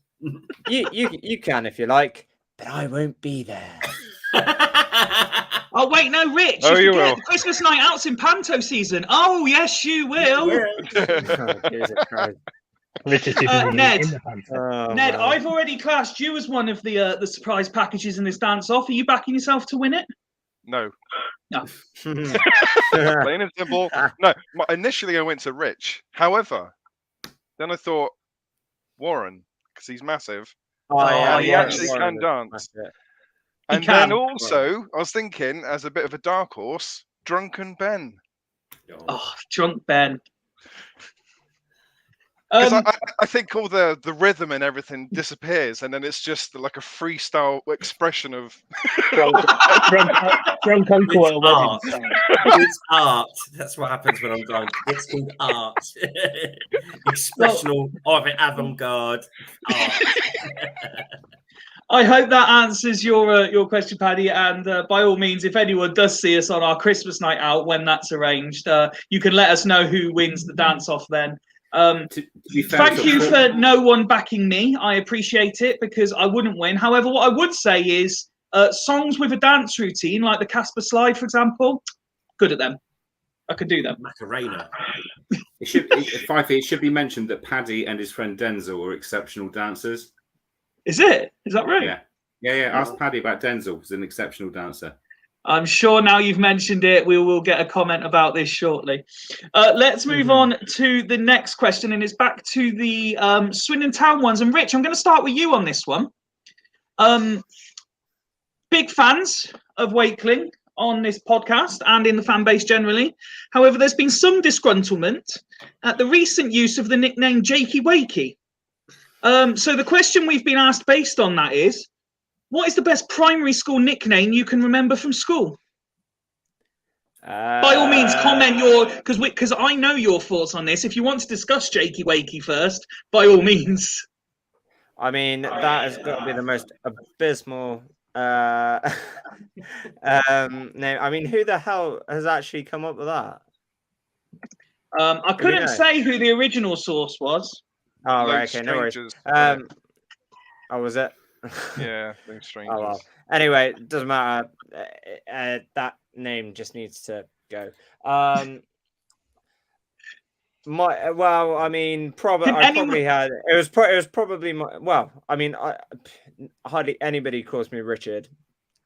You can if you like, but I won't be there. Oh wait, no, Rich. Oh, you forget will. the Christmas night out's in Panto season. Oh yes, you will. Oh, Jesus Christ. Richard's too busy Ned. in the panther. Oh, Ned, man. I've already classed you as one of the surprise packages in this dance-off. Are you backing yourself to win it? No, No. plain and simple. No, initially I went to Rich. However, then I thought Warren, because he's massive, and he actually can dance. And then also, I was thinking, as a bit of a dark horse, Drunken Ben. Oh, drunk Ben. Because I think all the rhythm and everything disappears, and then it's just like a freestyle expression of Drunk uncle at a wedding. It's art. That's what happens when I'm drunk. It's called art. Expressional, avant-garde art. I hope that answers your question, Paddy. And by all means, if anyone does see us on our Christmas night out when that's arranged, you can let us know who wins the dance-off then. To be fair, Thank you for no one backing me. I appreciate it because I wouldn't win. However, what I would say is songs with a dance routine, like the Casper slide, for example, good at them. I could do them. Macarena. It should be mentioned that Paddy and his friend Denzel are exceptional dancers. Is it? Is that right? Yeah. Ask Paddy about Denzel. He's an exceptional dancer. I'm sure now you've mentioned it, we will get a comment about this shortly. Let's move on to the next question, and it's back to the Swindon Town ones. And Rich, I'm going to start with you on this one. Big fans of Wakeling on this podcast and in the fan base generally. However, there's been some disgruntlement at the recent use of the nickname Jakey Wakey. So the question we've been asked based on that is, what is the best primary school nickname you can remember from school? By all means, comment your, because I know your thoughts on this. If you want to discuss Jakey Wakey first, by all means. I mean, that has got to be the most abysmal name. I mean, who the hell has actually come up with that? I couldn't say who the original source was. Oh, right, okay, no worries. Oh, was it? Yeah, those strangers. Oh, well. Anyway, it doesn't matter. That name just needs to go. I mean, probably had. It was probably my. Well, I mean, hardly anybody calls me Richard.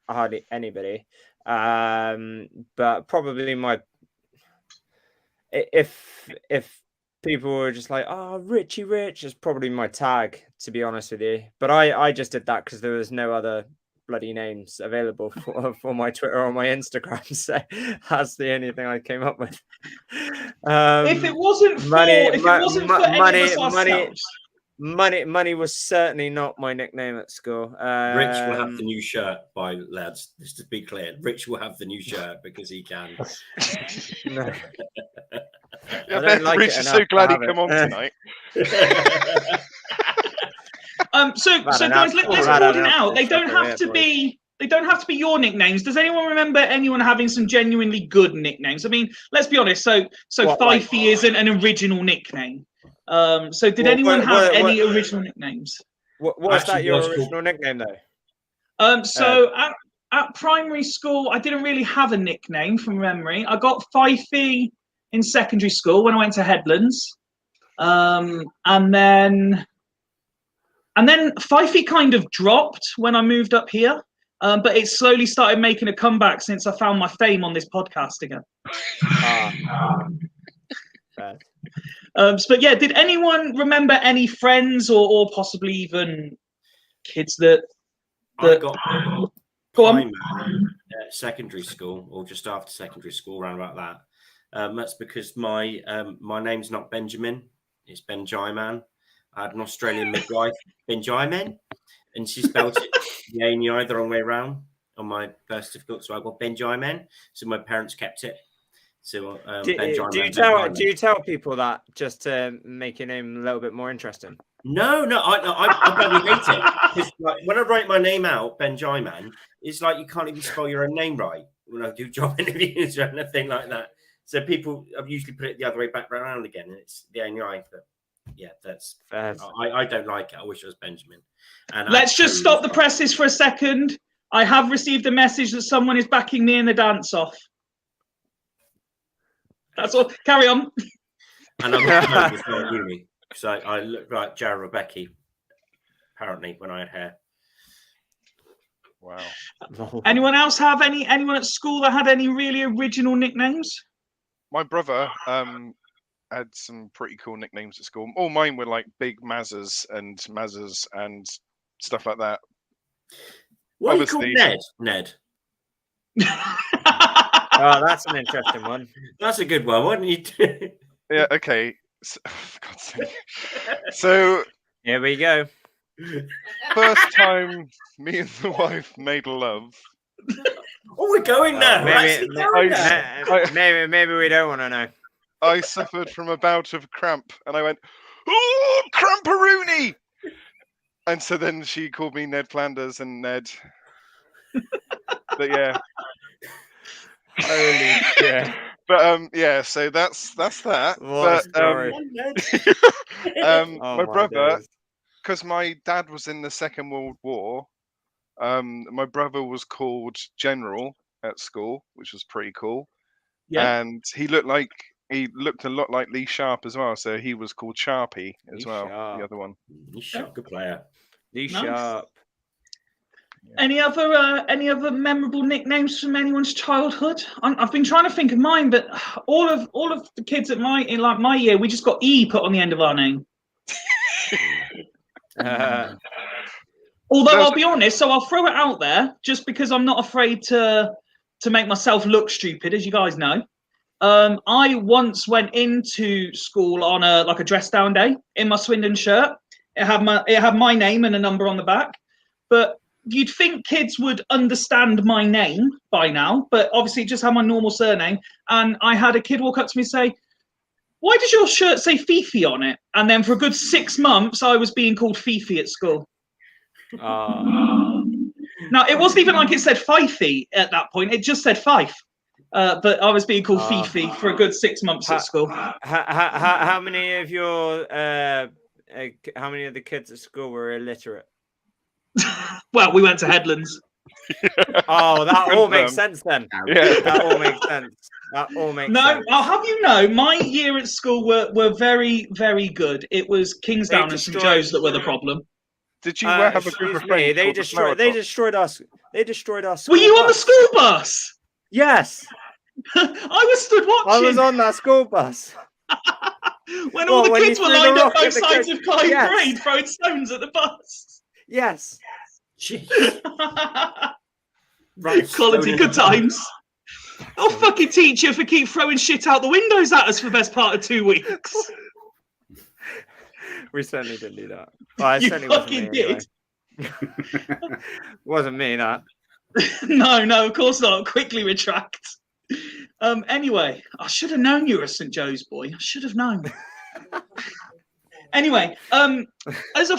Hardly anybody. But probably my. If people were just like, "Oh, Richie Rich," is probably my tag, to be honest with you. But I just did that because there was no other bloody names available for my Twitter or my Instagram. So that's the only thing I came up with. If it wasn't for any of us ourselves. Money was certainly not my nickname at school. Rich will have the new shirt, by lads. Just to be clear, Rich will have the new shirt because he can. No. I bet like Rich is so glad he come on tonight. So guys, let's broaden out. They don't have to be your nicknames. Does anyone remember anyone having some genuinely good nicknames? I mean, let's be honest. So Fifey isn't an original nickname. So did anyone have any original nicknames? Was that your original nickname though? So at primary school, I didn't really have a nickname from memory. I got Fifey in secondary school when I went to Headlands, and then Fifey kind of dropped when I moved up here, but it slowly started making a comeback since I found my fame on this podcast again. But yeah, did anyone remember any friends or possibly even kids that I got go on? at secondary school, or just after secondary school, around about that. That's because my name's not Benjamin; it's Benjamin. I had an Australian midwife, Benjamin, and she spelled it the A and the I the wrong way around on my birth certificate, so I got Benjamin. So my parents kept it. So do you tell people that just to make your name a little bit more interesting? No, I bloody hate it. Because like, when I write my name out, Benjamin, it's like you can't even spell your own name right when I do job interviews or anything like that. So I've usually put it the other way back around again, and it's the A and the I. But yeah, that's I don't like it. I wish it was Benjamin. And let's just stop the presses for a second. I have received a message that someone is backing me in the dance off. That's all. Carry on. And I'm not uni, so I look like Jared Rebecca, apparently, when I had hair. Wow. Anyone else have anyone at school that had any really original nicknames? My brother had some pretty cool nicknames at school. All mine were like Big Mazzers and stuff like that. What are you called Ned? Ned. Oh, that's an interesting one. That's a good one. Why don't you do? Yeah, okay. So, for God's sake. So here we go. First time me and the wife made love. Oh, we're going now. Maybe we don't want to know. I suffered from a bout of cramp, and I went, "Oh, cramparoonie!" And so then she called me Ned Flanders and Ned. But yeah. Holy shit. But yeah, so that's that. What but a story. My brother, because my dad was in the Second World War, my brother was called General at school, which was pretty cool. Yeah. And he looked a lot like Lee Sharp as well, so he was called Sharpie as well. Sharp. The other one. Lee Sharp, good player. Lee Sharp. Any other memorable nicknames from anyone's childhood? I've been trying to think of mine, but all of the kids in my year, we just got E put on the end of our name. Although I'll be honest, so I'll throw it out there just because I'm not afraid to make myself look stupid, as you guys know. I once went into school on a dress down day in my Swindon shirt. It had my name and a number on the back, but you'd think kids would understand my name by now, but obviously it just had my normal surname. And I had a kid walk up to me and say, "Why does your shirt say Fifi on it?" And then for a good 6 months, I was being called Fifi at school. Now, it wasn't even like it said Fifey at that point. It just said Fife. But I was being called Fifi for a good 6 months at school. How many of the kids at school were illiterate? Well, we went to Headlands. Oh, that all makes sense then. Yeah, that all makes sense. That all makes sense. I'll have you know, my year at school were very, very good. It was Kingsdown and St Joe's that were the problem. Did you have a group of friends? They destroyed us. They destroyed us. Were you on the school bus? Yes. I was stood watching. I was on that school bus. when all the kids were lined up both sides of Clyde Parade throwing stones at the bus. Yes. Right, quality good times. I'll fucking teach you for keep throwing shit out the windows at us for the best part of 2 weeks. We certainly didn't do that. Well, you fucking did. Anyway. Wasn't me, that. No, of course not. Quickly retract. Anyway, I should have known you were a St. Joe's boy. I should have known. Anyway, as a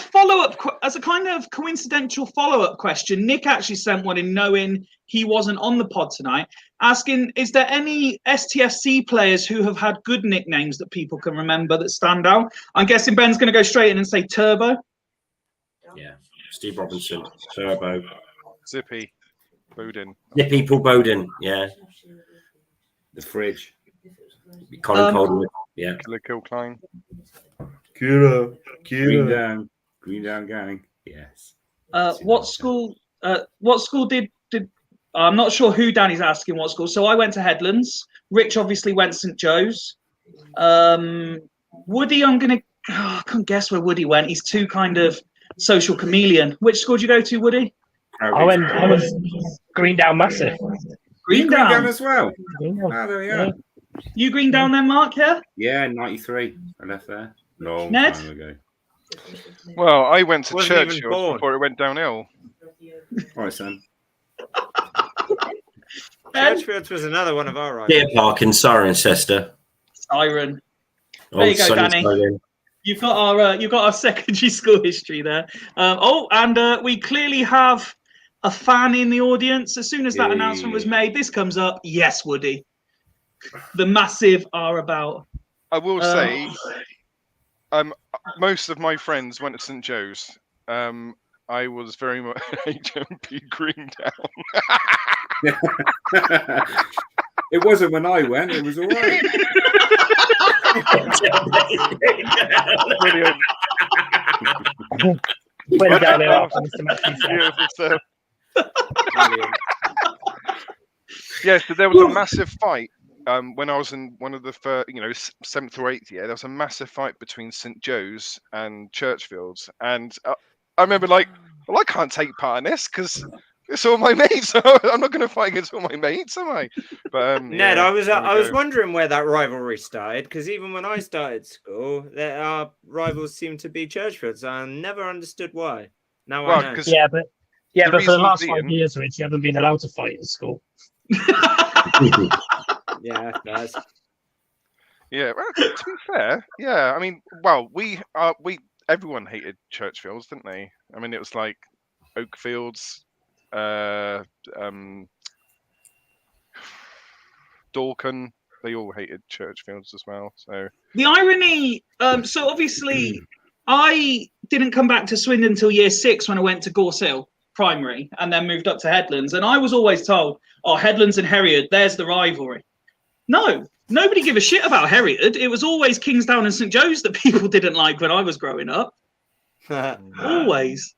kind of coincidental follow-up question, Nick actually sent one in knowing he wasn't on the pod tonight, asking, is there any STFC players who have had good nicknames that people can remember that stand out? I'm guessing Ben's going to go straight in and say Turbo. Yeah, Steve Robinson, Turbo. Zippy, Bowden. Zippy Paul Bowden, yeah. The Fridge. Colin Calderwood. Yeah. Killer Kilcline. Green down gang. Yes. What school? What school did? I'm not sure who Danny's asking. What school? So I went to Headlands. Rich obviously went St Joe's. Woody, I can't guess where Woody went. He's too kind of social chameleon. Which school did you go to, Woody? I was Green Down Massive. Green Down as well. Green Down. Oh, there we are. You Green Down then, Mark? Yeah. Yeah, 93. I left there. Long Ned? time ago. Well, I went to Wasn't even Churchill born. before it went downhill. All right, son. Ben? Churchfields was another one of our rivals. Deer Park in Cirencester. Siren. There you go, Sunny Danny. Siren. You've got our secondary school history there. We clearly have a fan in the audience. As soon as that announcement was made, this comes up. Yes, Woody. The massive are about. I will say, most of my friends went to St Joe's. I was very much HMP Green Down. It wasn't when I went. It was all right. Brilliant. Went down there after Mr. Matthews said. Beautiful stuff. Yeah, so there was a massive fight when I was in one of the first, 7th or 8th year. There was a massive fight between St Joe's and Churchfields, and I remember I can't take part in this because it's all my mates. I'm not going to fight against all my mates, am I? But Ned, yeah, I was wondering where that rivalry started, because even when I started school, our rivals seemed to be Churchfields. I never understood why. Now I know. Yeah, but for the reason last being- 5 years, Rich, you haven't been allowed to fight at school. Yeah, guys. Yeah, well, to be fair, yeah. I mean, well, everyone hated Churchfields, didn't they? I mean, it was like Oakfields, Dorcan. They all hated Churchfields as well. So The irony, so obviously I didn't come back to Swindon until year 6 when I went to Gorse Hill Primary and then moved up to Headlands. And I was always told, Headlands and Herriard, there's the rivalry. No, nobody gave a shit about Herriard. It was always Kingsdown and St Joe's that people didn't like when I was growing up. Always.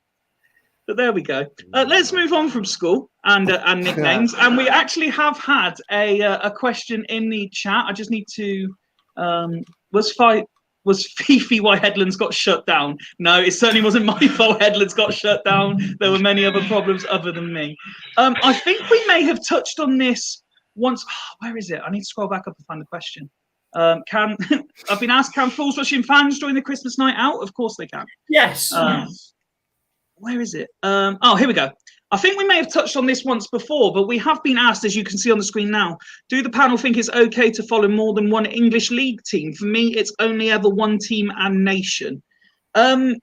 But there we go. Let's move on from school and nicknames. And we actually have had a question in the chat. I just need to. Was Fifi why Headlands got shut down? No, it certainly wasn't my fault. Headlands got shut down. There were many other problems other than me. I think we may have touched on this once. Where is it? I need to scroll back up and find the question. I've been asked, can Falls Rushing fans join the Christmas night out? Of course they can. Yes. Where is it? Here we go. I think we may have touched on this once before, but we have been asked, as you can see on the screen now, do the panel think it's okay to follow more than one English league team? For me, it's only ever one team and nation. For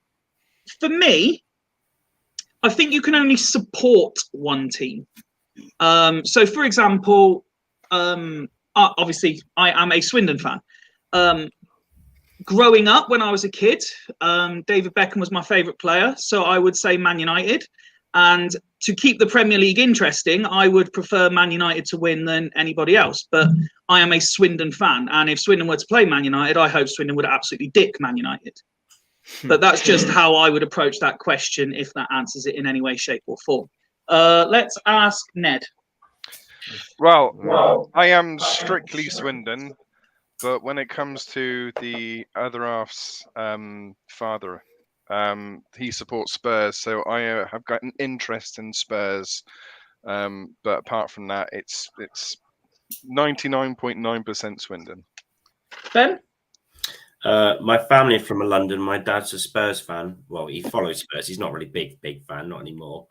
me, I think you can only support one team. So, for example, obviously, I am a Swindon fan. Growing up when I was a kid, David Beckham was my favourite player, so I would say Man United. And to keep the Premier League interesting, I would prefer Man United to win than anybody else. But I am a Swindon fan, and if Swindon were to play Man United, I hope Swindon would absolutely dick Man United. But that's just how I would approach that question if that answers it in any way, shape or form. Let's ask Ned. Well, I am strictly Swindon, but when it comes to the other half's father, he supports Spurs, so I have got an interest in Spurs. But apart from that, it's 99.9% Swindon. Ben? My family are from London. My dad's a Spurs fan. Well, he follows Spurs. He's not really big fan, not anymore.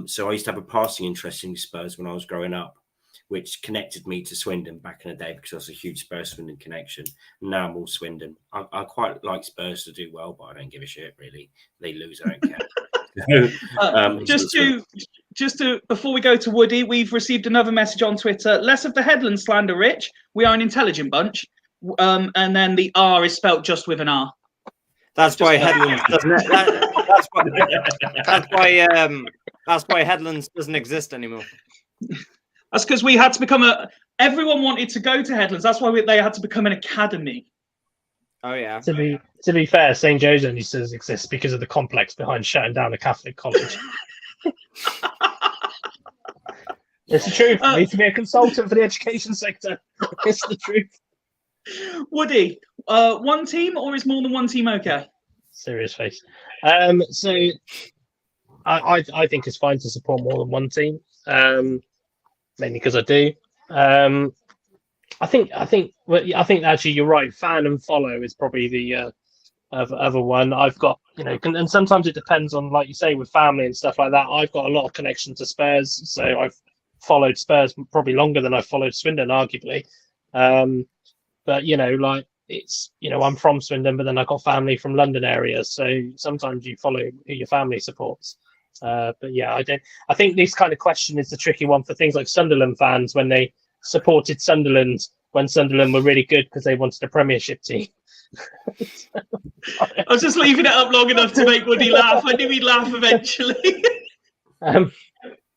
So I used to have a passing interest in Spurs when I was growing up, which connected me to Swindon back in the day because I was a huge Spurs-Swindon connection. Now I'm all Swindon. I quite like Spurs to do well, but I don't give a shit, really. They lose, I don't care. Just to before we go to Woody, we've received another message on Twitter. Less of the Headland slander, Rich. We are an intelligent bunch. And then the R is spelt just with an R. That's why Headlands doesn't. That's why Headlands doesn't exist anymore. That's because we had to become everyone wanted to go to Headlands. That's why they had to become an academy. Oh yeah. To be fair, St. Joe's only does exist because of the complex behind shutting down a Catholic college. It's the truth. I need to be a consultant for the education sector. It's the truth. Woody, one team or is more than one team okay? Serious face. So I think it's fine to support more than one team. Mainly because I do. I think actually you're right. Fan and follow is probably the other one. I've got, and sometimes it depends on, like you say, with family and stuff like that. I've got a lot of connection to Spurs, so I've followed Spurs probably longer than I've followed Swindon, arguably. But like it's, I'm from Swindon, but then I've got family from London area, so sometimes you follow who your family supports. But yeah, I think this kind of question is the tricky one for things like Sunderland fans when they supported Sunderland when Sunderland were really good because they wanted a Premiership team. I was just leaving it up long enough to make Woody laugh. I knew he'd laugh eventually.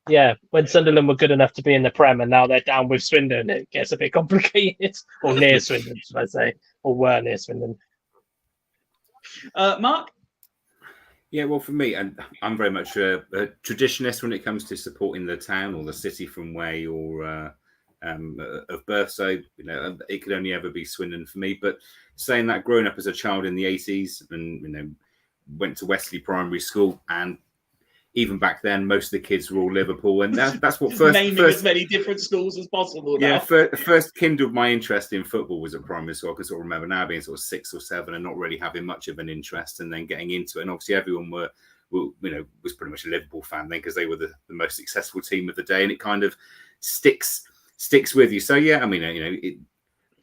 Yeah, when Sunderland were good enough to be in the Prem and now they're down with Swindon, it gets a bit complicated. Or near Swindon, should I say. Or were near Swindon. Mark? Yeah, well, for me, and I'm very much a traditionalist when it comes to supporting the town or the city from where you're of birth. So, it could only ever be Swindon for me. But saying that, growing up as a child in the 80s and, went to Wesley Primary School, and even back then, most of the kids were all Liverpool, and that's what first as many different schools as possible. Yeah, first kindled my interest in football was at primary school. I can sort of remember now being sort of 6 or 7 and not really having much of an interest, and then getting into it. And obviously, everyone was pretty much a Liverpool fan then because they were the most successful team of the day, and it kind of sticks with you. So yeah, I mean, a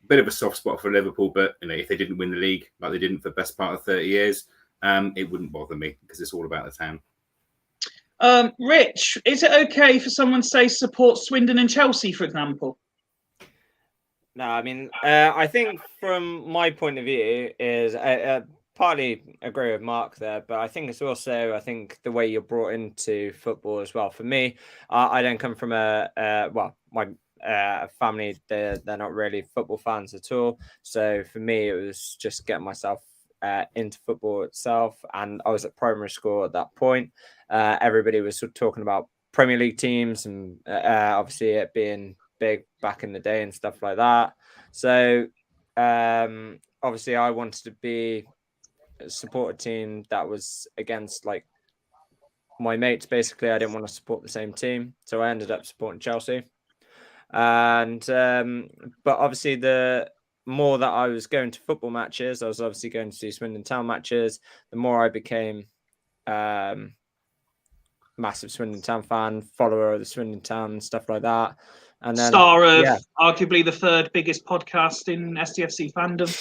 bit of a soft spot for Liverpool, but if they didn't win the league like they didn't for the best part of 30 years, it wouldn't bother me because it's all about the town. Rich, is it okay for someone to say support Swindon and Chelsea, for example? No, I mean, I think from my point of view is partly agree with Mark there, but I think it's also, the way you're brought into football as well. For me, I don't come from my family, they're not really football fans at all. So for me, it was just getting myself into football itself, and I was at primary school at that point. Everybody was sort of talking about Premier League teams and obviously it being big back in the day and stuff like that. So obviously I wanted to support a team that was against like my mates. Basically, I didn't want to support the same team, so I ended up supporting Chelsea. And but obviously the more that I was going to football matches, I was obviously going to see Swindon Town matches, the more I became massive Swindon Town fan, follower of the Swindon Town and stuff like that. And then star of arguably the third biggest podcast in STFC fandom.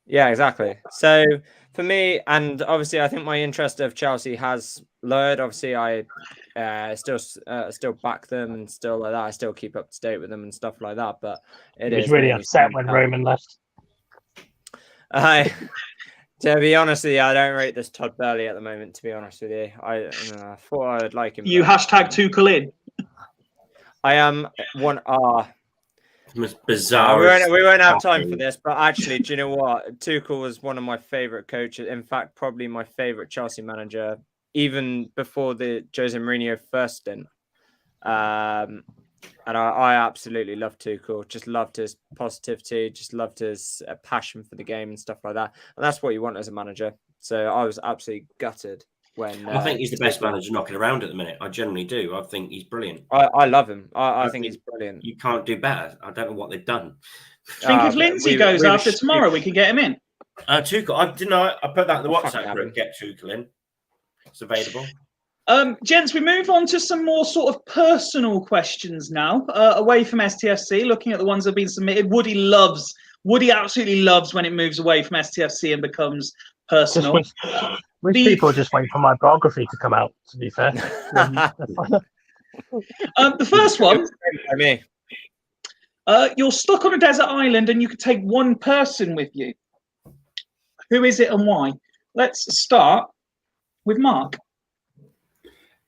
Yeah, exactly. So for me, and obviously I think my interest of Chelsea has lowered. Obviously I still back them and still like that. I still keep up to date with them and stuff like that. But it was really upset when Roman left. To be honest with you, I don't rate this Todd Burley at the moment, to be honest with you. I thought I'd like him. You hashtag Tuchel in. I am one most bizarre. We won't have time for this, but actually, do you know what? Tuchel was one of my favourite coaches. In fact, probably my favourite Chelsea manager, even before the Jose Mourinho first stint. And I absolutely loved Tuchel. Just loved his positivity. Just loved his passion for the game and stuff like that. And that's what you want as a manager. So I was absolutely gutted when. I think he's the best manager knocking around at the minute. I generally do. I think he's brilliant. I love him. I think he's brilliant. You can't do better. I don't know what they've done. Think if Lindsay goes after tomorrow, we can get him in. Tuchel, I put that in the WhatsApp group. Get Tuchel in. It's available. Gents, we move on to some more sort of personal questions now, away from STFC, looking at the ones that have been submitted. Woody absolutely loves when it moves away from STFC and becomes personal. People just wait for my biography to come out, to be fair. The first one, you're stuck on a desert island and you could take one person with you. Who is it and why? Let's start with Mark.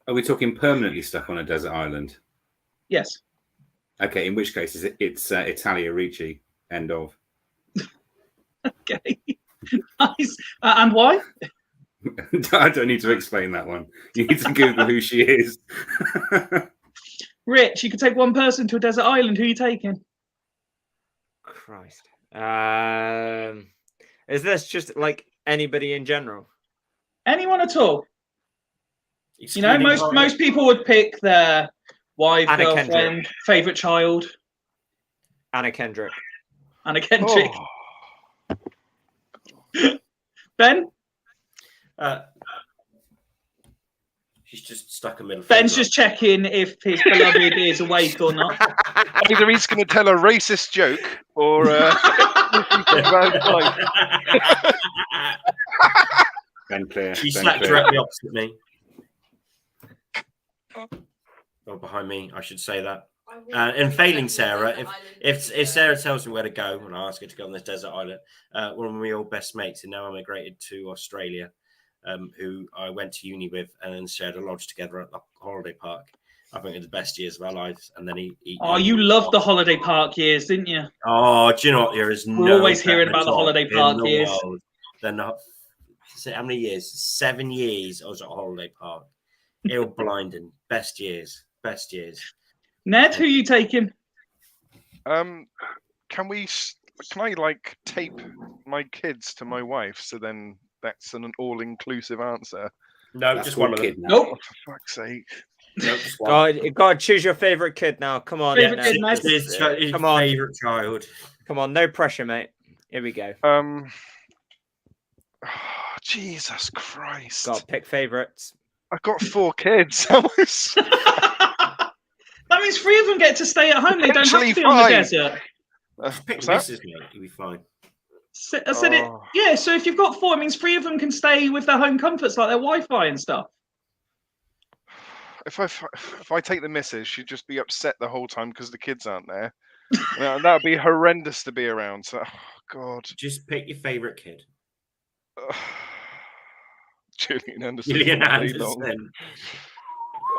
Are we talking permanently stuck on a desert island? Yes. Okay, in which case it's Italia Ricci. End of. Okay, nice. And why? I don't need to explain that one. You need to Google who she is. Rich, you could take one person to a desert island. Who are you taking? Christ. Is this just like anybody in general? Anyone at all? You know, Excluding most people would pick their wife, Anna girlfriend, Kendrick. favorite child. Anna Kendrick. Anna Kendrick. Oh, Ben? She's just stuck a middle. Ben's finger just checking if his beloved is awake or not. either he's going to tell a racist joke or Ben Clear. She Ben sat Clear. directly opposite me. Or behind me, I should say that. And failing Sarah, if Sarah tells me where to go, and I ask her to go on this desert island, one of my old best mates, and now emigrated to Australia, who I went to uni with, and then shared a lodge together at the holiday park. I think it's the best years of our lives. And then he You loved the holiday park years, didn't you? Oh, do you know what? There is We're no always hearing better about the job holiday in park the years. world than how many years? 7 years I was at a holiday park. It was blinding. Best years. Ned, who are you taking? can I like tape my kids to my wife so then that's an all-inclusive answer? No, That's just one one of them. kid now. Nope. Oh, for fuck's sake. No, just one. God, choose your favorite kid now. Come on. Favourite Ned. kid, Ned. His Come on. favourite child. Come on, no pressure, mate. Here we go. Jesus Christ. Got to pick favorites. I've got 4 kids. That means 3 of them get to stay at home. They don't have to Potentially be on the 5. desert. Pick What's that? Mrs. Mate, you'll be fine. I said it. Oh. Yeah, so if you've got 4, it means 3 of them can stay with their home comforts, like their Wi-Fi and stuff. If I take the missus, she'd just be upset the whole time because the kids aren't there. That would be horrendous to be around. So, oh, God. Just pick your favourite kid. Gillian Anderson. Gillian Day long. Anderson.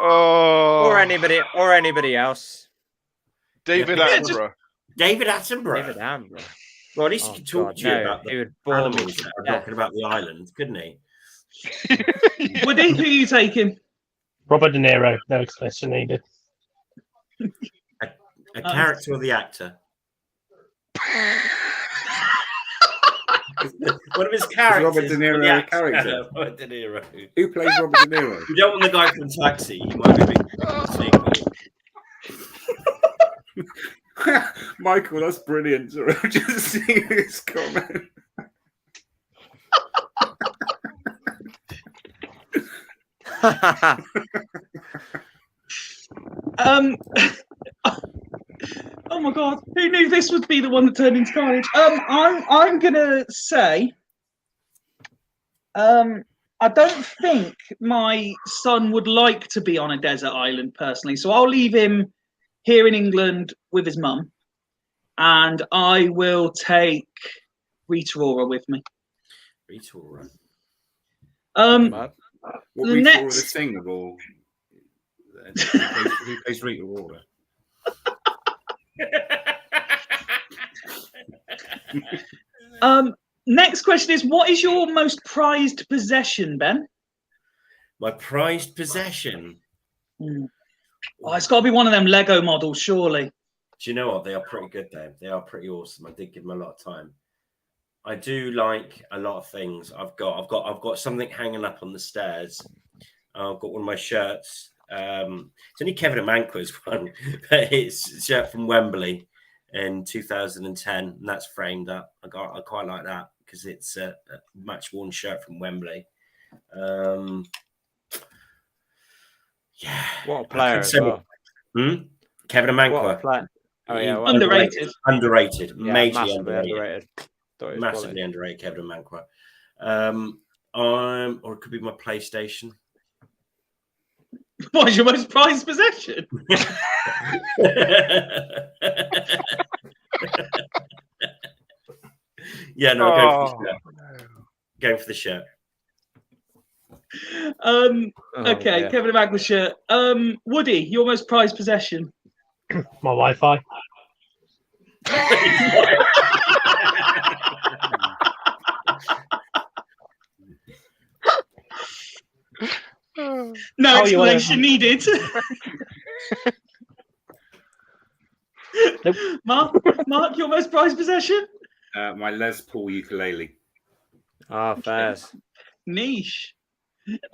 Oh. Or anybody else. David Yeah, Attenborough. David Attenborough. David Attenborough. Well, at least Oh, he could talk God, to you no, about he the would bore me animals to that are death. talking about the island, couldn't he? Woody, who are you taking? Robert De Niro, no explanation needed. A character or the actor? One of his characters. Robert De Niro or the a actor? character? Robert De Niro. Who plays Robert De Niro? You don't want the guy from Taxi. He might be a bit Michael, that's brilliant. Sorry, I'm just seeing this comment. Oh my God, who knew this would be the one that turned into carnage? I'm gonna say, I don't think my son would like to be on a desert island personally, so I'll leave him here in England with his mum, and I will take Rita Ora with me. Rita Ora. What The we next- for the singer or who plays Rita Ora? Next question is, what is your most prized possession, Ben? My prized possession. Oh, it's got to be one of them Lego models, surely. Do you know what? They are pretty good, though. They are pretty awesome. I did give them a lot of time. I do like a lot of things. I've got something hanging up on the stairs. I've got one of my shirts. It's only Kevin Amanqua's one, but it's a shirt from Wembley in 2010, and that's framed up. I quite like that because it's a match worn shirt from Wembley. Yeah, What a player as well. Kevin What a Amanqua. player. Oh, yeah, well, Underrated. Underrated. yeah, Majorly massively underrated. underrated. Thought he was Massively quality. underrated, Kevin Amanqua. Or it could be my PlayStation. What is your most prized possession? Yeah, no, go for the shirt. Oh, Okay, yeah. Kevin Amanqua's shirt. Woody, your most prized possession? My Wi-Fi. No Oh, you wanna- explanation needed. Nope. Mark, your most prized possession? My Les Paul ukulele. Ah, fairs. Niche.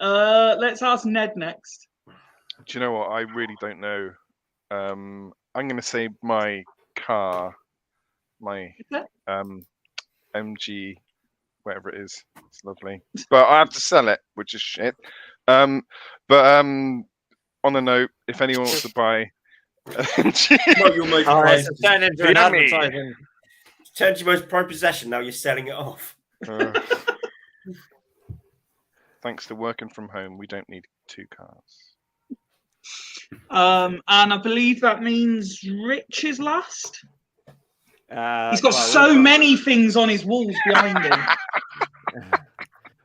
Let's ask Ned next. Do you know what? I really don't know. I'm going to say my car, my MG, whatever it is. It's lovely, but I have to sell it, which is shit. On a note, if anyone wants to buy MG, Not your most Oh, prized. it's turned into an Hear me. advertising. Turned to your most prized possession. Now you're selling it off. thanks to working from home, we don't need 2 cars. And I believe that means Rich is last. He's got Well, so many things on his walls behind him.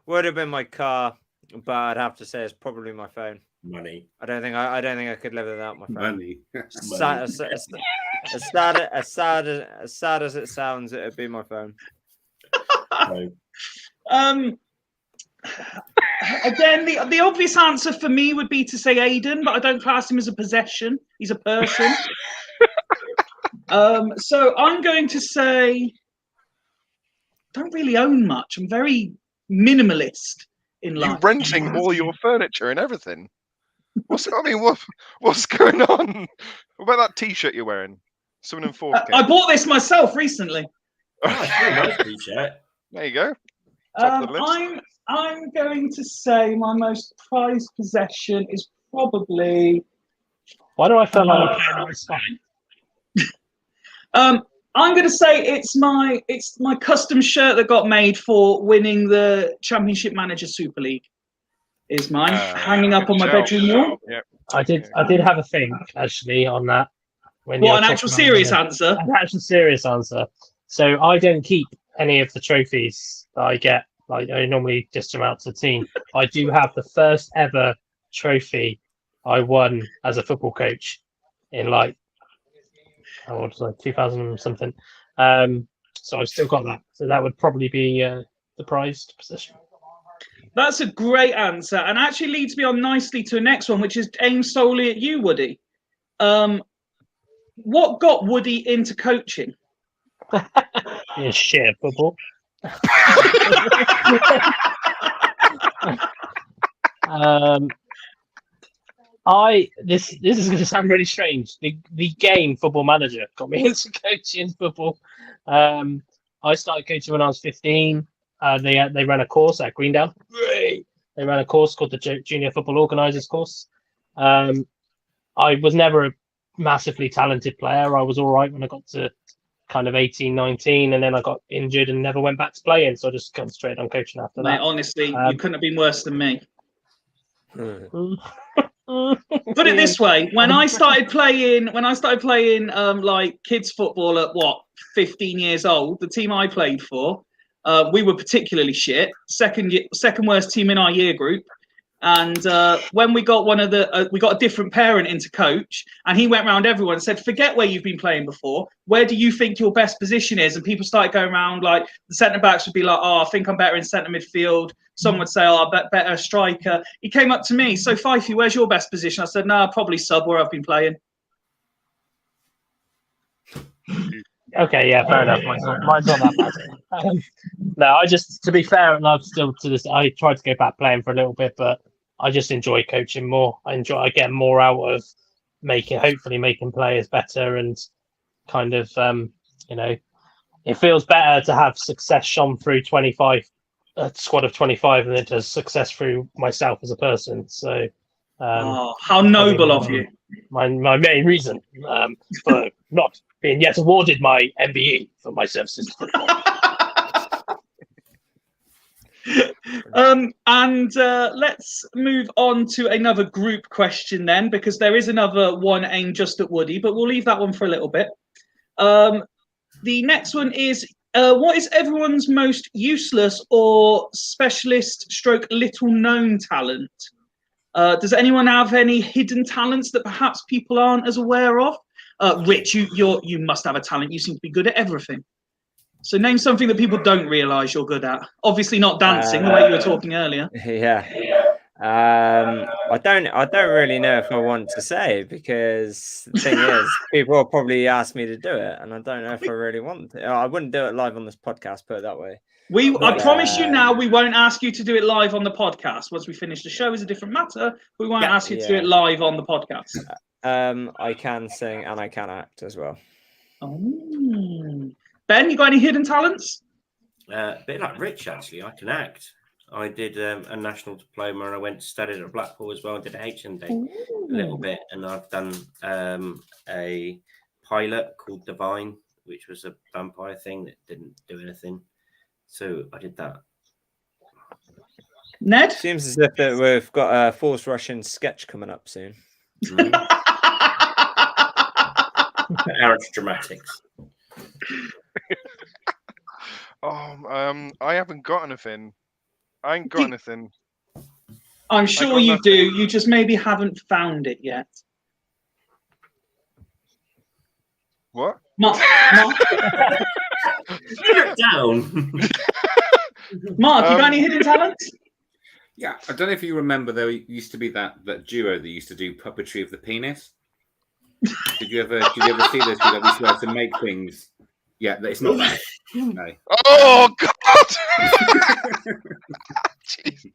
Would have been my car, but I'd have to say it's probably my phone. Money. I don't think I could live without my phone. Money. As sad as it sounds, it would be my phone. Again, the obvious answer for me would be to say Aiden, but I don't class him as a possession. He's a person. So I'm going to say, don't really own much. I'm very minimalist in life. You renting all your furniture and everything. What's going on? What about that T-shirt you're wearing? Someone in fourth. I bought this myself recently. Oh, it's a very nice T-shirt. There you go. Top of the list. I'm going to say my most prized possession is probably. Why do I feel like I'm playing this fine? I'm going to say it's my custom shirt that got made for winning the Championship Manager Super League. Is mine hanging up on my bedroom wall? Yep. I did have a think actually on that. When you were What, an actual talking about serious winning. answer? An actual serious answer. So I don't keep any of the trophies that I get. Like I normally dish them out to the team. I do have the first ever trophy I won as a football coach in like 2000 something. So I've still got that. So that would probably be the prized position. That's a great answer, and actually leads me on nicely to the next one, which is aimed solely at you, Woody. What got Woody into coaching? Yeah, shit, football. This is going to sound really strange. The game Football Manager got me into coaching football. I started coaching when I was 15. They ran a course at Greendale. They ran a course called the Junior Football Organisers course. I was never a massively talented player. I was all right when I got to kind of 18, 19, and then I got injured and never went back to playing. So I just concentrated on coaching after Mate, that. honestly, you couldn't have been worse than me. Hmm. Put it this way: when I started playing, like kids football at 15 years old, the team I played for, we were particularly shit. Second worst team in our year group. And when we got we got a different parent into coach, and he went around everyone and said, "Forget where you've been playing before. Where do you think your best position is?" And people started going around, like the centre backs would be like, "Oh, I think I'm better in centre midfield." Some would say, "Oh, I better striker." He came up to me, "So Fifey, where's your best position?" I said, "No, probably sub where I've been playing." Okay, yeah, fair enough. Mine's not that bad. No, to be fair, and I've still to this. I tried to go back playing for a little bit, but I just enjoy coaching more. I get more out of hopefully making players better, and kind of, it feels better to have success shone through 25, a squad of 25, than it does success through myself as a person. So, how noble of you! My main reason for not being yet awarded my MBE for my services to football. Let's move on to another group question then, because there is another one aimed just at Woody, but we'll leave that one for a little bit. The next one is, what is everyone's most useless or specialist / little known talent? Does anyone have any hidden talents that perhaps people aren't as aware of? Rich, you must have a talent. You seem to be good at everything. So name something that people don't realise you're good at. Obviously not dancing, the way you were talking earlier. Yeah. I don't really know if I want to say, because the thing is, people will probably ask me to do it, and I don't know if I really want to. I wouldn't do it live on this podcast, put it that way. I promise you now, we won't ask you to do it live on the podcast. Once we finish the show is a different matter. We won't ask you to do it live on the podcast. I can sing and I can act as well. Oh. Ben, you got any hidden talents? A bit like Rich, actually. I can act. I did a national diploma, and I went to study at Blackpool as well. I did a HND a little bit, and I've done a pilot called Divine, which was a vampire thing that didn't do anything. So I did that. Ned? Seems as if that we've got a Force Russian sketch coming up soon. Eric's dramatics. I haven't got anything. I ain't got anything. I'm sure you do. You just maybe haven't found it yet. What? Mark, Sit down. Mark, you got any hidden talents? Yeah, I don't know if you remember, there used to be that duo that used to do puppetry of the penis. Did you ever see those two that used to have to make things? Yeah, it's not that. No. Oh God! Jeez.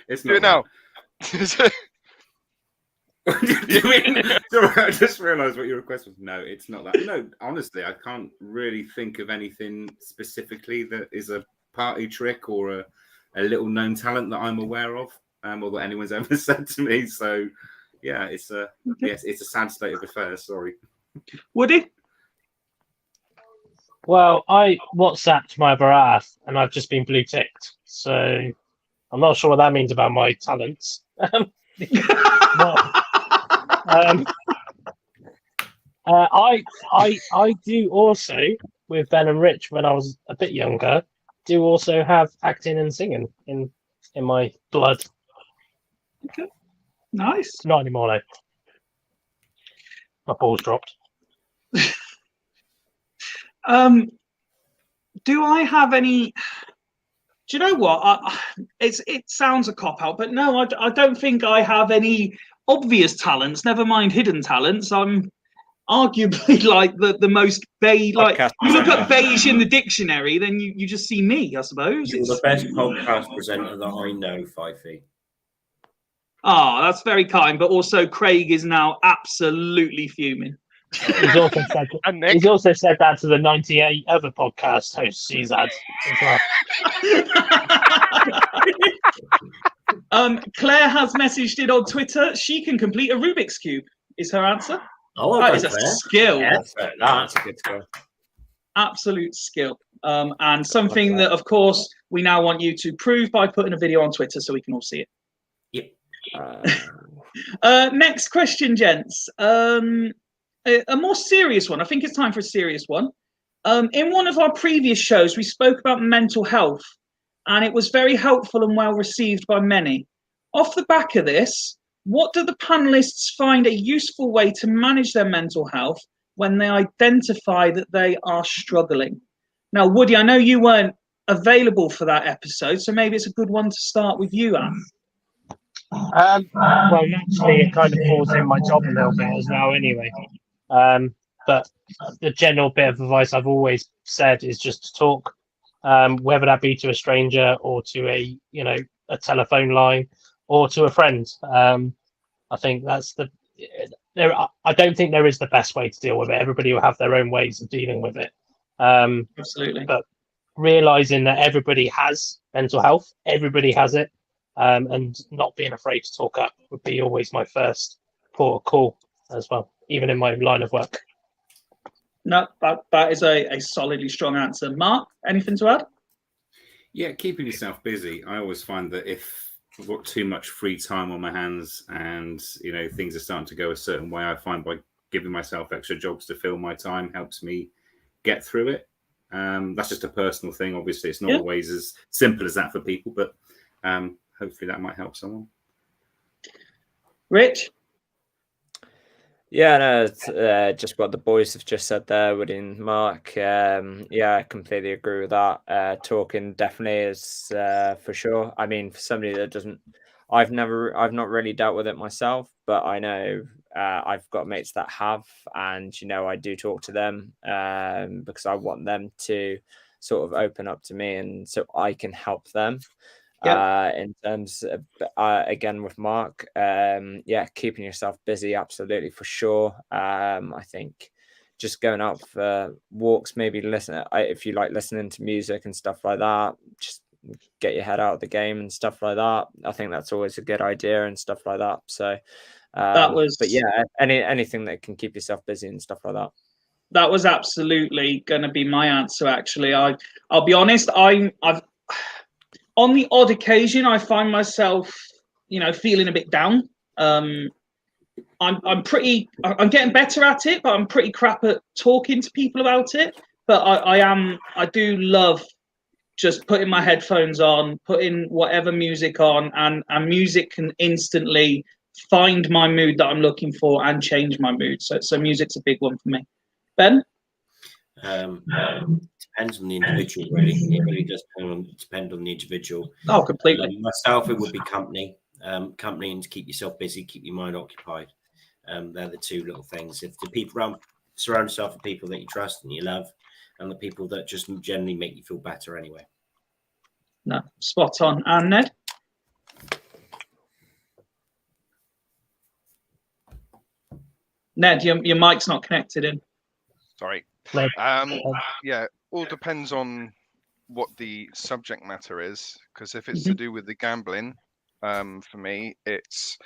It's Do not it now. I just realised what your request was. No, it's not that. No, honestly, I can't really think of anything specifically that is a party trick or a little known talent that I'm aware of, or that anyone's ever said to me. So, yeah, it's a sad state of affairs. Sorry, Woody. Well, I WhatsApped my other half, and I've just been blue ticked. So I'm not sure what that means about my talents. I do also, with Ben and Rich when I was a bit younger, do also have acting and singing in my blood. Okay, nice. Not anymore though. My balls dropped. Do I have any? Do you know what? It sounds a cop out, but no, I don't think I have any obvious talents. Never mind hidden talents. I'm arguably like the most beige. Like you look at beige in the dictionary, then you just see me. I suppose You're the best podcast presenter that I know, Fifey. Oh, that's very kind. But also, Craig is now absolutely fuming. He's also said that to the 98 other podcast hosts he's had as well. Claire has messaged it on Twitter. She can complete a Rubik's Cube, is her answer. Oh, that is a skill. Yeah, that's a good skill. Absolute skill. And something that, of course, we now want you to prove by putting a video on Twitter so we can all see it. Yep. Next question, gents. A more serious one. I think it's time for a serious one. In one of our previous shows, we spoke about mental health, and it was very helpful and well received by many. Off the back of this, what do the panelists find a useful way to manage their mental health when they identify that they are struggling? Now, Woody, I know you weren't available for that episode, so maybe it's a good one to start with you, Anne. well, naturally, it kind of falls in my job a little bit as well anyway. But the general bit of advice I've always said is just to talk, whether that be to a stranger or to a telephone line or to a friend. I think that's I don't think there is the best way to deal with it. Everybody will have their own ways of dealing with it. Absolutely. But realizing that everybody has mental health, everybody has it, and not being afraid to talk up would be always my first port of call as well, even in my line of work. No, that is a solidly strong answer. Mark, anything to add? Yeah, keeping yourself busy. I always find that if I've got too much free time on my hands and things are starting to go a certain way, I find by giving myself extra jobs to fill my time helps me get through it. That's just a personal thing. Obviously, it's not always as simple as that for people, but hopefully that might help someone. Rich? Yeah, no, it's, just what the boys have just said there, Woody and Mark. Yeah, I completely agree with that. Talking definitely is for sure. I mean, for somebody that doesn't, I've not really dealt with it myself, but I know I've got mates that have, and I do talk to them because I want them to sort of open up to me, and so I can help them. In terms of, again with Mark, yeah, keeping yourself busy, absolutely for sure. I think just going out for walks, maybe if you like listening to music and stuff like that, just get your head out of the game and stuff like that. I think that's always a good idea and stuff like that. So but yeah, anything that can keep yourself busy and stuff like that. That was absolutely going to be my answer. Actually, I'll be honest. I've on the odd occasion, I find myself, feeling a bit down. I'm getting better at it, but I'm pretty crap at talking to people about it. But I do love just putting my headphones on, putting whatever music on, and music can instantly find my mood that I'm looking for and change my mood. So music's a big one for me. Ben? Depends on the individual, really. It really does depend on the individual. Oh, completely. Myself, it would be company. Company, and to keep yourself busy, keep your mind occupied. They're the two little things. If the people surround yourself with people that you trust and you love, and the people that just generally make you feel better anyway. No, spot on. And Ned? Ned, your mic's not connected in. Sorry. No. Yeah, all depends on what the subject matter is, because if it's to do with the gambling, for me, it's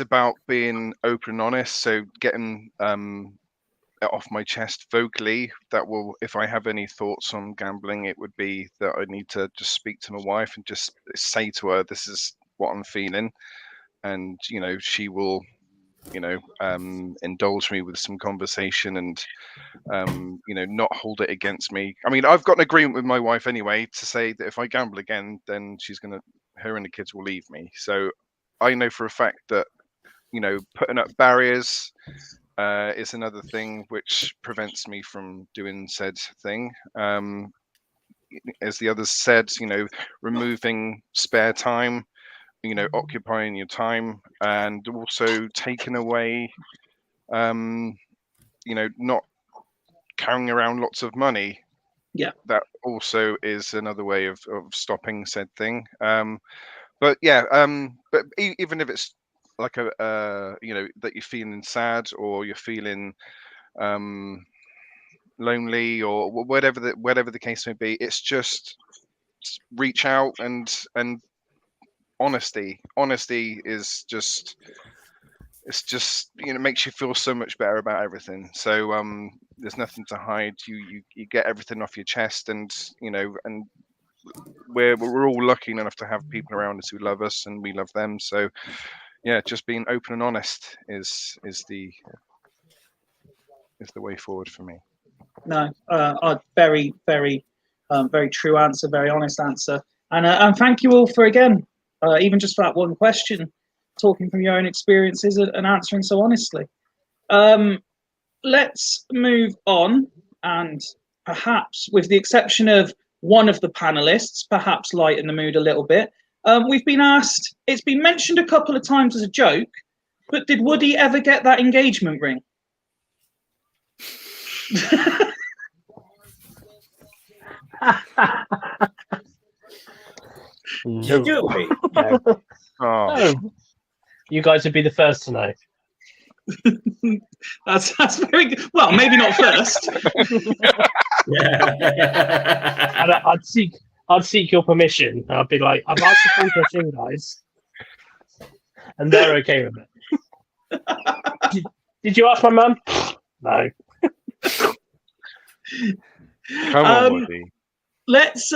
about being open and honest. So getting off my chest vocally. That will, if I have any thoughts on gambling, it would be that I need to just speak to my wife and just say to her, "This is what I'm feeling," and she will indulge me with some conversation and not hold it against me. I mean, I've got an agreement with my wife anyway to say that if I gamble again, then her and the kids will leave me. So I know for a fact that putting up barriers is another thing which prevents me from doing said thing. As the others said, removing spare time, occupying your time, and also taking away, not carrying around lots of money. Yeah. That also is another way of stopping said thing. But even if it's like that you're feeling sad or you're feeling lonely or whatever the case may be, it's just reach out and honesty is just, it's just makes you feel so much better about everything. So there's nothing to hide. You get everything off your chest, and and we're all lucky enough to have people around us who love us and we love them. So yeah, just being open and honest is the way forward for me. No, a very, very, very true answer, very honest answer, and thank you all for again, even just for that one question, talking from your own experiences and answering so honestly. Let's move on, and perhaps, with the exception of one of the panelists, perhaps lighten the mood a little bit. We've been asked, it's been mentioned a couple of times as a joke, but did Woody ever get that engagement ring? No. Do we? No. Oh, No. You guys would be the first to know. That's very good. Well, maybe not first. And I'd seek your permission. I'd be like, I've asked the question, guys, and they're okay with it. Did you ask my mum? No. come on, Woody. Let's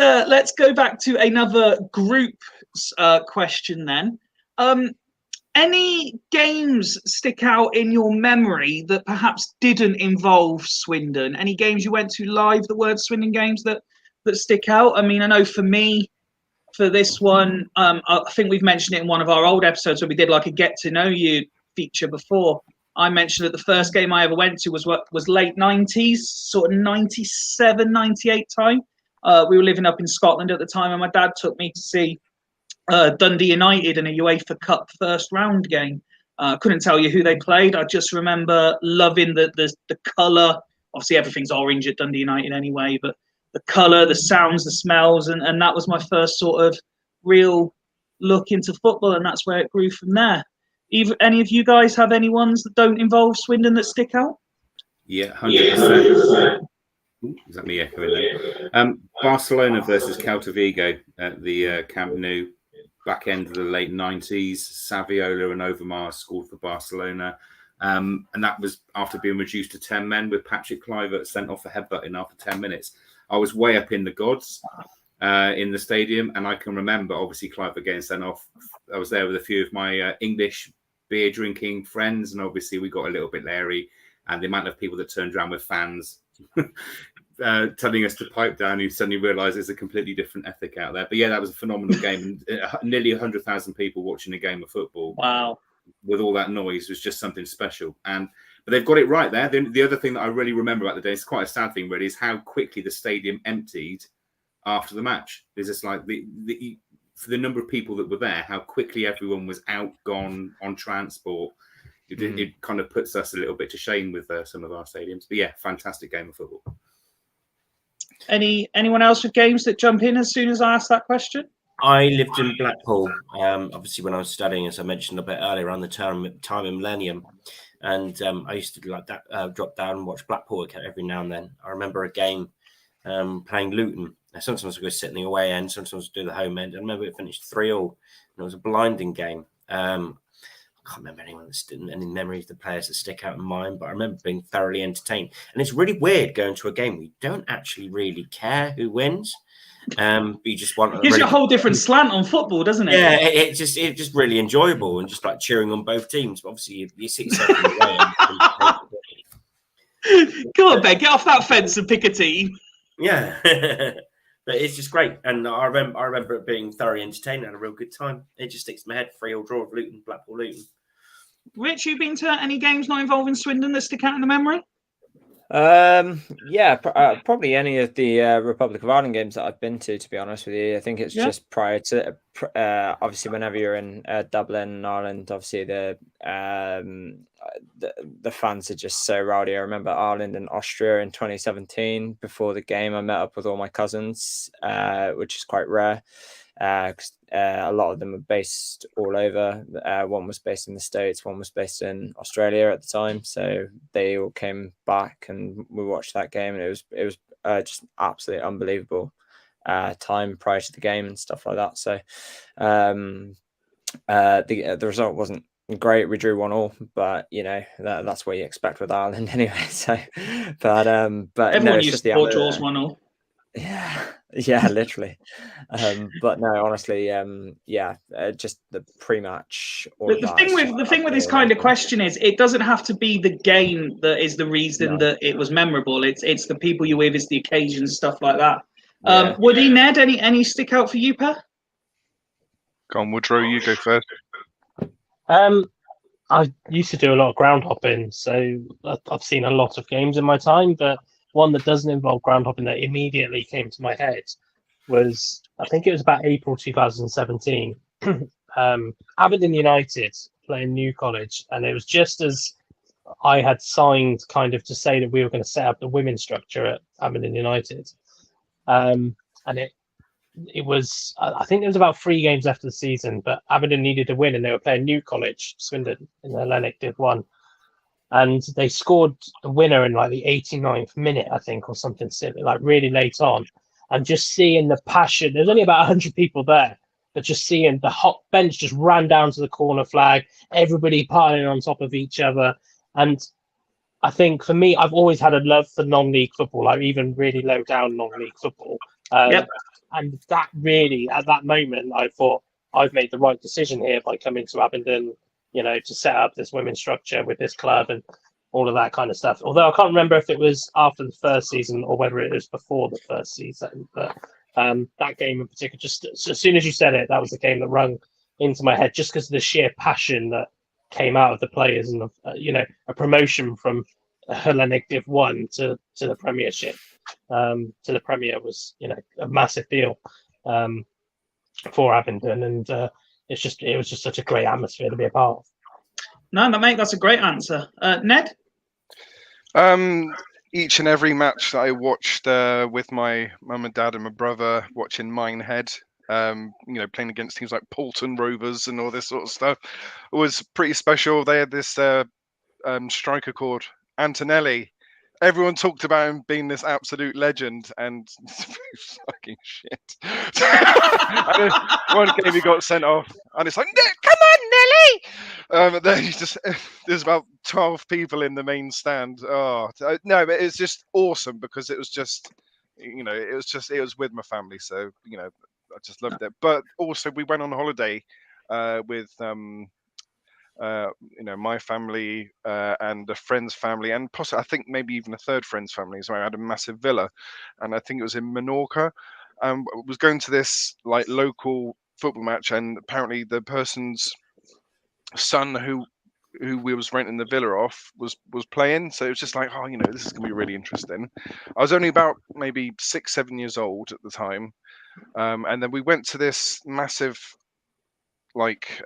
go back to another group question then. Any games stick out in your memory that perhaps didn't involve Swindon? Any games you went to live that weren't Swindon games that stick out? I mean, I know for me, for this one, I think we've mentioned it in one of our old episodes where we did like a get to know you feature before. I mentioned that the first game I ever went to was late 90s, sort of 97, 98 time. We were living up in Scotland at the time, and my dad took me to see Dundee United in a UEFA Cup first round game. Couldn't tell you who they played. I just remember loving the colour. Obviously, everything's orange at Dundee United anyway, but the colour, the sounds, the smells, and that was my first sort of real look into football, and that's where it grew from there. Any of you guys have any ones that don't involve Swindon that stick out? Yeah, 100%. Is that me echoing there? Barcelona versus Celta Vigo at the Camp Nou, back end of the late 90s. Saviola and Overmars scored for Barcelona. And that was after being reduced to 10 men with Patrick Kluivert sent off a headbutting after 10 minutes. I was way up in the gods in the stadium, and I can remember, obviously, Kluivert getting sent off. I was there with a few of my English beer drinking friends, and obviously we got a little bit leery, and the amount of people that turned around with fans telling us to pipe down, who suddenly realised there's a completely different ethic out there. But yeah, that was a phenomenal game. Nearly 100,000 people watching a game of football. Wow. With all that noise was just something special. But they've got it right there. The other thing that I really remember about the day, it's quite a sad thing really, is how quickly the stadium emptied after the match. It's just like for the number of people that were there, how quickly everyone was out, gone, on transport. It kind of puts us a little bit to shame with some of our stadiums. But yeah, fantastic game of football. Anyone else with games that jump in as soon as I ask that question? I lived in Blackpool, obviously when I was studying, as I mentioned a bit earlier, around the time of Millennium. And I used to like that, drop down and watch Blackpool every now and then. I remember a game playing Luton. Sometimes I go sit in the away end, sometimes I do the home end. I remember it finished 3-3, and it was a blinding game. I can't remember any memories of the players that stick out in mind, but I remember being thoroughly entertained. And it's really weird going to a game where you don't actually really care who wins. But you just want it gives you a whole different slant on football, doesn't it? Yeah, it's just really enjoyable and just like cheering on both teams. But obviously, you sit yourself in the way. Come on, Ben, get off that fence and pick a team. Yeah, but it's just great, and I remember it being thoroughly entertaining and a real good time. It just sticks in my head. 3-3 draw of Luton, Blackpool Luton. Rich, you been to any games not involving Swindon that stick out in the memory? Yeah, probably any of the Republic of Ireland games that I've been to be honest with you. I think it's just prior to obviously whenever you're in Dublin, Ireland, obviously the fans are just so rowdy. I remember Ireland and Austria in 2017. Before the game, I met up with all my cousins, which is quite rare. A lot of them are based all over. One was based in the States, one was based in Australia at the time. So they all came back and we watched that game, and it was just absolutely unbelievable time prior to the game and stuff like that. So the result wasn't great. We drew 1-1, but you know that's what you expect with Ireland anyway. So, but everyone no, used to score draws 1-0. Yeah, literally. But no, honestly, just the pre-match. The thing with this kind of question is, it doesn't have to be the game that is the reason that it was memorable. It's the people you're with, it's the occasion, stuff like that. Woody, Ned, any stick out for you, Per? Go on, Woodrow, you go first. I used to do a lot of ground hopping, so I've seen a lot of games in my time, but one that doesn't involve ground hopping that immediately came to my head was, I think it was about April 2017. Aberdeen United playing New College, and it was just as I had signed kind of to say that we were going to set up the women's structure at Aberdeen United. And it was, I think there was about 3 games left of the season, but Aberdeen needed to win, and they were playing New College, Swindon, in the Lennox Div 1. And they scored the winner in like the 89th minute, I think, or something silly, like really late on. And just seeing the passion, there's only about 100 people there, but just seeing the hot bench just ran down to the corner flag, everybody piling on top of each other. And I think for me, I've always had a love for non-league football, like even really low down non-league football. And that really, at that moment, I thought I've made the right decision here by coming to Aberdeen, you know, to set up this women's structure with this club and all of that kind of stuff. Although I can't remember if it was after the first season or whether it was before the first season. But that game in particular, just as soon as you said it, that was the game that rung into my head, just because of the sheer passion that came out of the players, and a promotion from Hellenic Div 1 to the Premiership, to the Premier was a massive deal for Abingdon, and it was just such a great atmosphere to be a part of. No, mate, that's a great answer. Ned? Each and every match that I watched with my mum and dad and my brother, watching Minehead, playing against teams like Poulton Rovers and all this sort of stuff, was pretty special. They had this striker called Antonelli. Everyone talked about him being this absolute legend, and fucking shit. One game he got sent off, and it's like, come on, Nelly! Then there's about 12 people in the main stand. Oh no, but it's just awesome because it was just, it was with my family, so I just loved it. But also, we went on holiday with my family and a friend's family, and possibly I think maybe even a third friend's family. So I had a massive villa, and I think it was in Menorca. Was going to this like local football match, and apparently the person's son who we was renting the villa off was playing. So it was just like, this is gonna be really interesting. I was only about maybe 6-7 years old at the time, and then we went to this massive like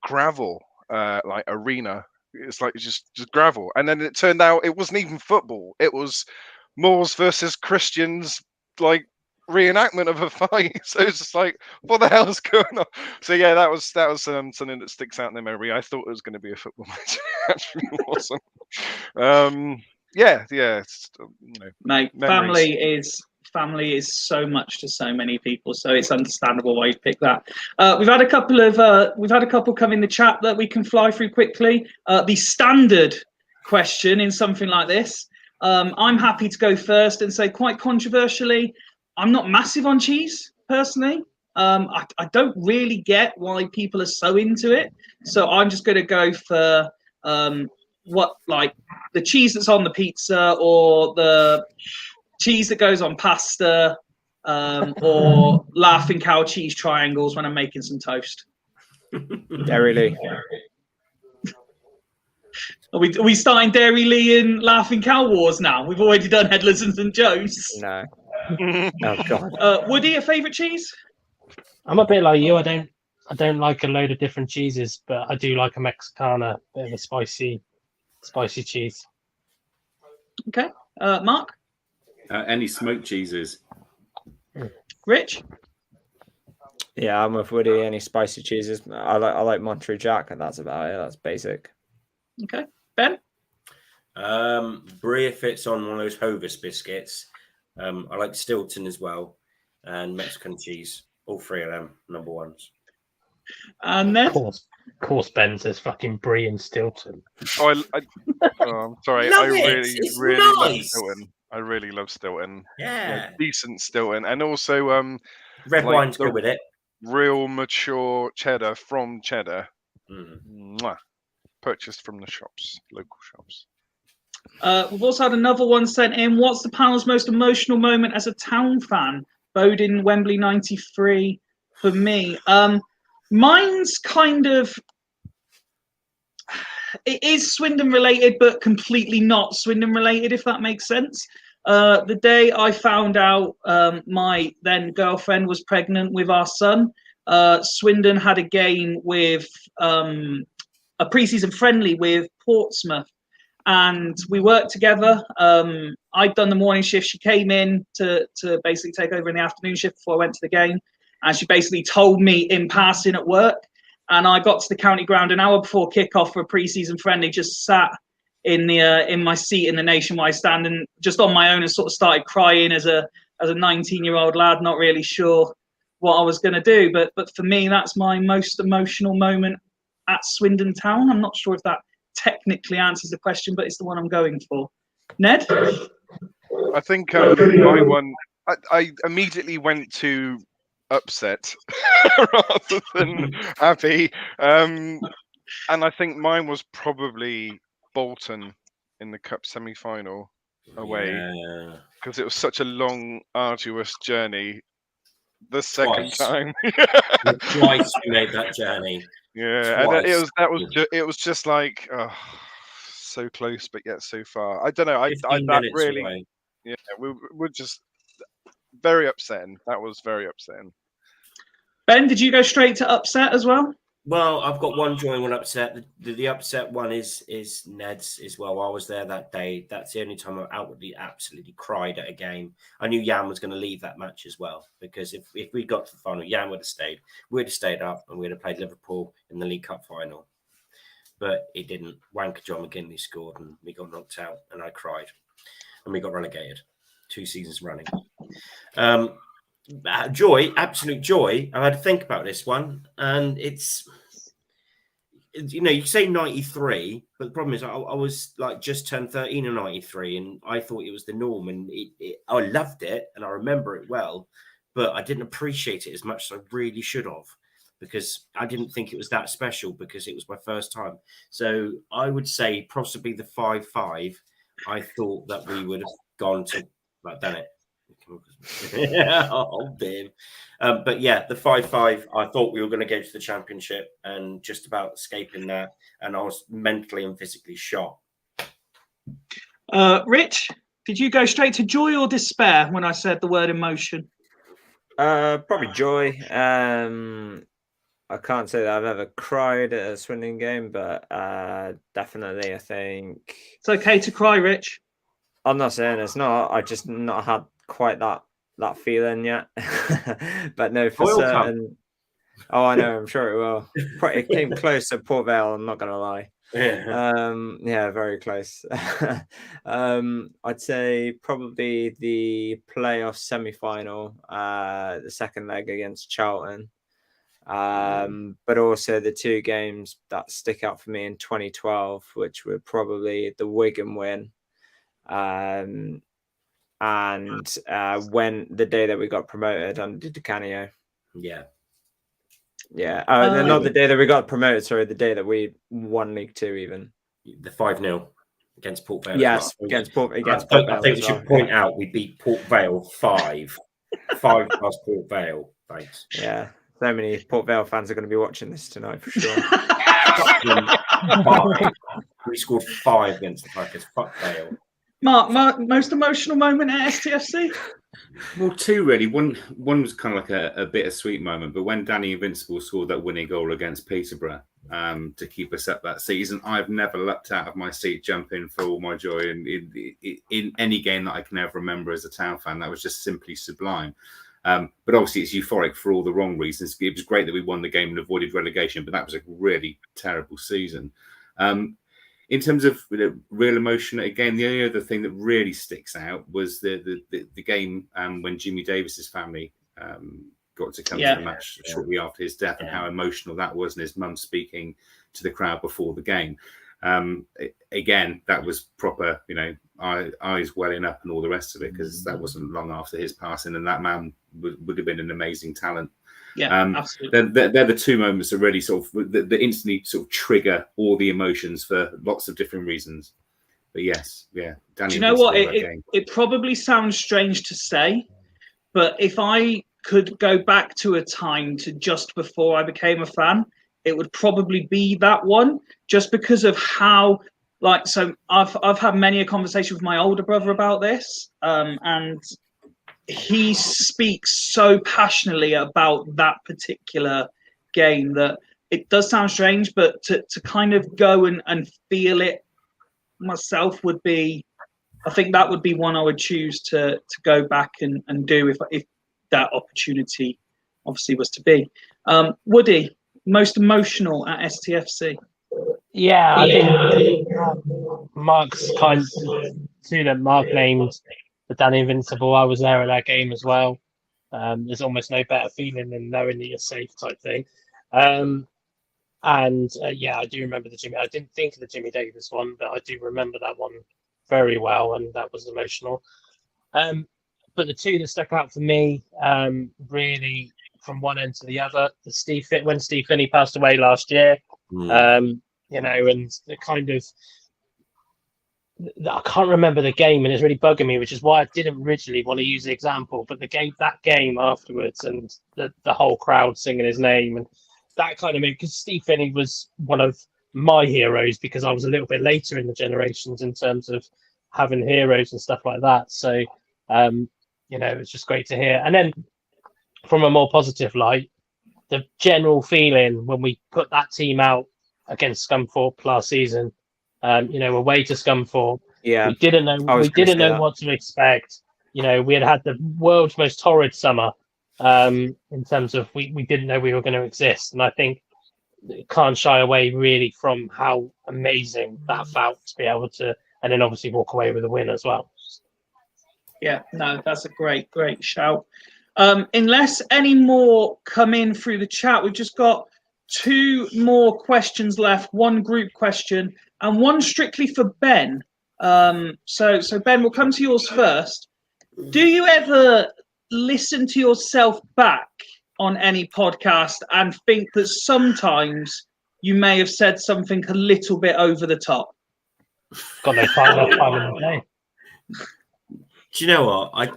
gravel like arena. It's like just gravel, and then it turned out it wasn't even football. It was Moors versus Christians, like reenactment of a fight. So it's just like, what the hell's going on? So yeah, that was something that sticks out in the memory. I thought it was going to be a football match. It actually wasn't. It's, mate, memories. family is so much to so many people, so it's understandable why you picked that. We've had a couple come in the chat that we can fly through quickly. The standard question in something like this, I'm happy to go first and say, quite controversially, I'm not massive on cheese personally. I don't really get why people are so into it, so I'm just going to go for what, like the cheese that's on the pizza, or the cheese that goes on pasta, or Laughing Cow cheese triangles when I'm making some toast. Dairy Lee. Are we starting Dairy Lee and Laughing Cow wars now? We've already done Headless and St. Joe's. No. Oh God. Woody, a favourite cheese? I'm a bit like you. I don't like a load of different cheeses, but I do like a Mexicana, bit of a spicy cheese. Okay. Mark? Any smoked cheeses. Rich? Yeah, I'm with Woody. Any spicy cheeses? I like Monterey Jack, and that's about it. That's basic. Okay. Ben? Brie if it's on one of those Hovis biscuits. I like Stilton as well, and Mexican cheese. All three of them, number ones. And then? Of course, Ben says fucking Brie and Stilton. I'm sorry. Love I it. really It's love nice. Stilton. I really love Stilton. Yeah. Decent Stilton, and also Red like wine's the good with it. real mature cheddar from Cheddar. Mm. Mwah. Purchased from the shops, local shops. We've also had another one sent in. What's the panel's most emotional moment as a Town fan? Bowden, Wembley 93 for me. Mine's kind of... It is Swindon related, but completely not Swindon related, if that makes sense. The day I found out my then girlfriend was pregnant with our son, Swindon had a game with a pre-season friendly with Portsmouth, and we worked together. I'd done the morning shift. She came in to basically take over in the afternoon shift before I went to the game, and she basically told me in passing at work. And I got to the county ground an hour before kickoff for a pre-season friendly, just sat in my seat in the Nationwide stand, and just on my own, and sort of started crying as a 19-year-old lad, not really sure what I was going to do. But for me, that's my most emotional moment at Swindon Town. I'm not sure if that technically answers the question, but it's the one I'm going for. Ned? I think my one, I immediately went to upset rather than happy. And I think mine was probably Bolton in the Cup semi-final away, because it was such a long, arduous journey. The second time. Twice we made that journey. Yeah, and Twice. it was just like, oh, so close but yet so far. I don't know. I 15 that minutes really, away. yeah, we're just very upsetting. That was very upsetting. Ben, did you go straight to upset as well? Well, I've got one joy and one upset. The upset one is Ned's as well. I was there that day. That's the only time I outwardly absolutely cried at a game. I knew Jan was going to leave that match as well, because if we got to the final, Jan would have stayed. We'd have stayed up and we'd have played Liverpool in the League Cup final. But it didn't. Wanker John McGinley scored and we got knocked out and I cried. And we got relegated 2 seasons running. Joy, absolute joy. I had to think about this one, and it's, you know, you say 93, but the problem is I was like just turned 13 in 93, and I thought it was the norm, and I loved it and I remember it well, but I didn't appreciate it as much as I really should have, because I didn't think it was that special because it was my first time. So I would say possibly the 5-5. I thought that we would have gone to, like, done it. Oh, damn. But yeah, the 5-5, I thought we were going to go to the championship and just about escaping that. And I was mentally and physically shot. Rich, did you go straight to joy or despair when I said the word emotion? Probably joy. I can't say that I've ever cried at a Swindon game, but definitely, I think it's okay to cry, Rich. I'm not saying it's not. I just not had quite that feeling yet. But no, for certain. Oh, I know. I'm sure it will. It came close at Port Vale. I'm not gonna lie. Yeah, very close. I'd say probably the playoff semi-final, the second leg against Charlton. But also the 2 games that stick out for me in 2012, which were probably the Wigan win, and when the day that we got promoted under Di Canio. Yeah. Not the day that we got promoted, sorry, the day that we won League 2 even. The 5-0 against Port Vale. Yes, against Port Vale. I think we should point out we beat Port Vale 5. 5 plus Port Vale. Thanks. Yeah. So many Port Vale fans are going to be watching this tonight for sure. 5. We scored 5 against the Packers. Fuck Vale. Mark, most emotional moment at STFC? Well, 2 really. One was kind of like a bittersweet moment, but when Danny Invincible scored that winning goal against Peterborough to keep us up that season, I've never leapt out of my seat jumping for all my joy in any game that I can ever remember as a Town fan. That was just simply sublime. But obviously it's euphoric for all the wrong reasons. It was great that we won the game and avoided relegation, but that was a really terrible season. In terms of real emotion, again, the only other thing that really sticks out was the game when Jimmy Davis's family got to come to the match shortly after his death, and how emotional that was, and his mum speaking to the crowd before the game. Again, that was proper, eyes welling up and all the rest of it, because that wasn't long after his passing, and that man would have been an amazing talent. Yeah, absolutely. They're the 2 moments that really sort of that instantly sort of trigger all the emotions for lots of different reasons. But yes, yeah. Danny, do you know what? It probably sounds strange to say, but if I could go back to a time to just before I became a fan, it would probably be that one, just because of how, so I've had many a conversation with my older brother about this, and he speaks so passionately about that particular game that it does sound strange, but to kind of go and feel it myself would be, I think that would be one I would choose to go back and do if that opportunity obviously was to be. Woody, most emotional at STFC? Yeah, I think Mark's kind of too that Mark named the Danny Invincible. I was there at that game as well. There's almost no better feeling than knowing that you're safe, type thing. Yeah, I do remember the Jimmy. I didn't think of the Jimmy Davis one, but I do remember that one very well, and that was emotional. But the 2 that stuck out for me, really from one end to the other, when Steve Finney passed away last year, and the kind of, I can't remember the game, and it's really bugging me, which is why I didn't originally want to use the example. But that game afterwards, and the whole crowd singing his name, and that kind of because Steve Finney was one of my heroes because I was a little bit later in the generations in terms of having heroes and stuff like that. So, it's just great to hear. And then from a more positive light, the general feeling when we put that team out against Scunthorpe last season, away to Scunthorpe, we didn't know what to expect. We had the world's most torrid summer in terms of we didn't know we were going to exist. And I think it can't shy away really from how amazing that felt to be able to, and then obviously walk away with a win as well. Yeah, no, that's a great shout. Unless any more come in through the chat, we've just got 2 more questions left, 1 group question and 1 strictly for Ben. So Ben, we'll come to yours first. Do you ever listen to yourself back on any podcast and think that sometimes you may have said something a little bit over the top? Got no time in the day. Do you know what? I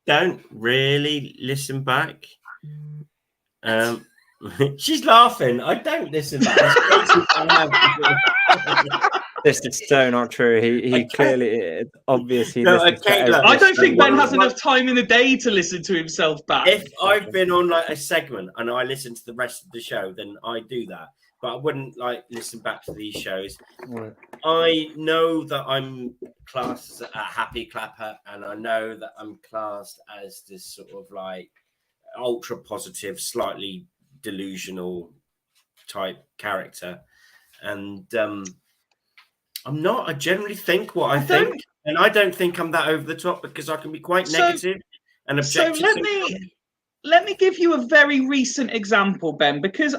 don't really listen back. She's laughing. I don't listen back. This is so not true. He clearly, obviously. No, listens to okay, every look, I don't think Ben single- has enough time in the day to listen to himself back. If I've been on like a segment and I listen to the rest of the show, then I do that. But I wouldn't like listen back to these shows. Right. I know that I'm classed as a happy clapper, and I know that I'm classed as this sort of like ultra positive, slightly delusional type character. And I'm not. I generally think what I think, and I don't think I'm that over the top because I can be quite negative and objective. So let me give you a very recent example, Ben, because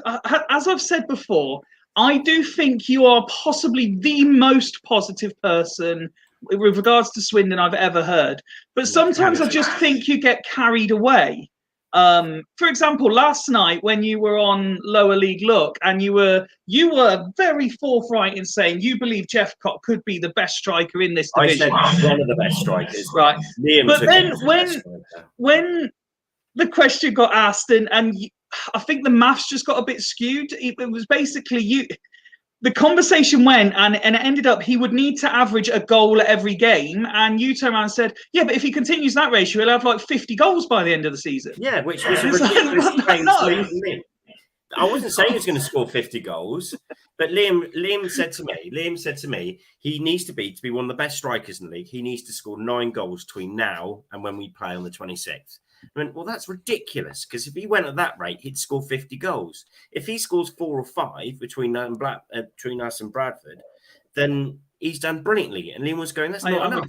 as I've said before, I do think you are possibly the most positive person with regards to Swindon I've ever heard. But sometimes I just think you get carried away. For example, last night when you were on Lower League Look and you were very forthright in saying you believe Jeffcott could be the best striker in this division. I said one of the best strikers. Right. Liam But took then it as the best striker. when the question got asked and I think the maths just got a bit skewed. It was basically the conversation went and it ended up he would need to average a goal at every game, and you turned around and said, yeah, but if he continues that ratio, he'll have like 50 goals by the end of the season. Yeah, which was a It's like, ridiculous claim. no. I wasn't saying he was going to score 50 goals, but Liam said to me, he needs to be one of the best strikers in the league. He needs to score 9 goals between now and when we play on the 26th. I went, well, that's ridiculous, because if he went at that rate, he'd score 50 goals. If he scores 4 or 5 between us and Bradford, then he's done brilliantly. And Liam was going, that's not enough.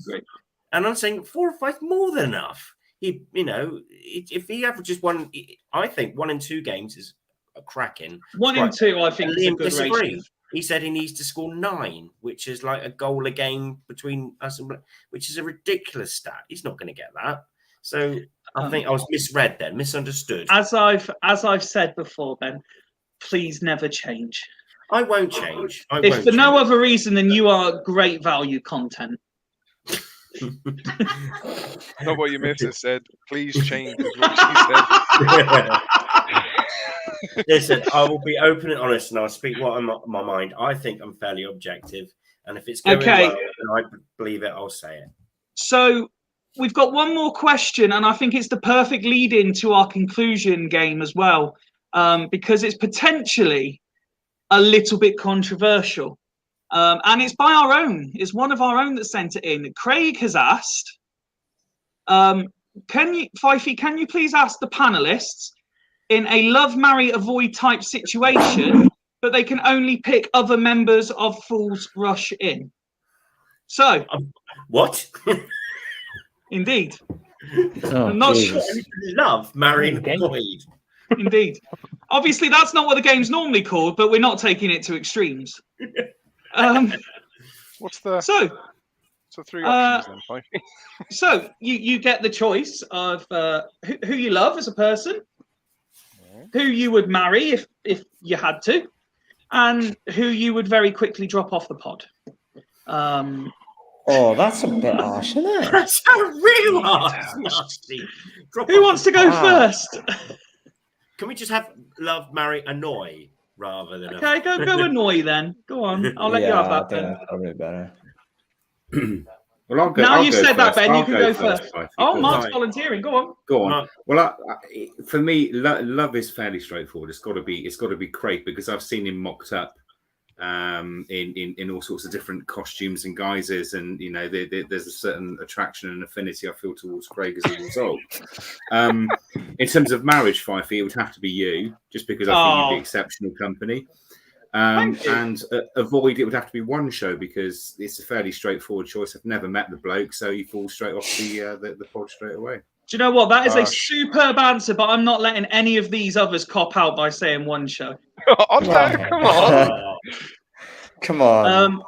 And I'm saying 4 or 5 more than enough. If he averages 1, I think 1 in 2 games is a cracking. 1 in 2, I think, is a good ratio. He said he needs to score 9, which is like a goal a game between us and which is a ridiculous stat. He's not going to get that. So I think I was misread then, misunderstood. As I've said before, Ben, please never change. I won't change. If for no other reason than you are great value content. Not what your missus said. Please change is what she said. Listen, I will be open and honest, and I'll speak what I'm on my mind. I think I'm fairly objective, and if it's going well, and I believe it, I'll say it. So we've got one more question, and I think it's the perfect lead-in to our conclusion game as well, because it's potentially a little bit controversial, and it's by our own. It's one of our own that sent it in. Craig has asked, Fifey, can you please ask the panelists in a love, marry, avoid type situation, but they can only pick other members of Fools Rush in? So, what? Indeed. Oh, I'm not Jesus. sure. Love, marry, and avoid. Indeed. Obviously, that's not what the game's normally called, but we're not taking it to extremes. What's the So 3 options then, Fifey? So you get the choice of who you love as a person, who you would marry if you had to, and who you would very quickly drop off the pod. Oh, that's a bit harsh, isn't it? That's a real nasty. Who wants to go first? Can we just have love, marry, annoy? rather than Okay, go annoy then. Go on. I'll let you have that I think then. that's probably better. Well, I'll go. Now I'll you've go said that, first. Ben, you I'll can go first. Fifey. Oh, Go Mark's on. volunteering. Go on. Go on. Mark. Well, for me, love is fairly straightforward. It's got to be Craig, because I've seen him mocked up in all sorts of different costumes and guises, and you know there's a certain attraction and affinity I feel towards Craig as a result. In terms of marriage, Fifey, it would have to be you, just because I think you'd be exceptional company. And Avoid, it would have to be one show, because it's a fairly straightforward choice. I've never met the bloke, so you fall straight off the pod straight away. Do you know what? That is a superb answer, but I'm not letting any of these others cop out by saying one show. Oh, no, come on. Come on.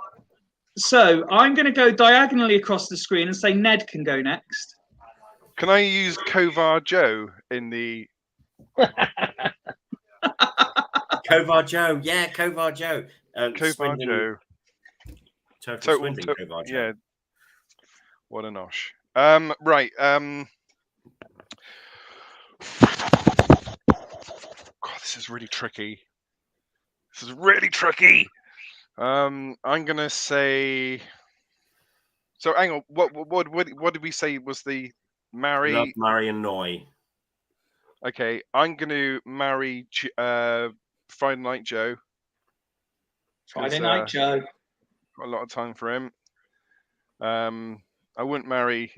So I'm going to go diagonally across the screen and say Ned can go next. Can I use Kovar Joe in the... Kovar Joe. Yeah, Kovar Joe. Kovar Joe. Total Swindon, Kovar Joe. Yeah. What a nosh. Right. God, this is really tricky. I'm gonna say. So hang on. What did we say was the marry? Love, marry, and annoy. Okay, I'm gonna marry Friday Night Joe. Friday Night Joe. Got a lot of time for him. I wouldn't marry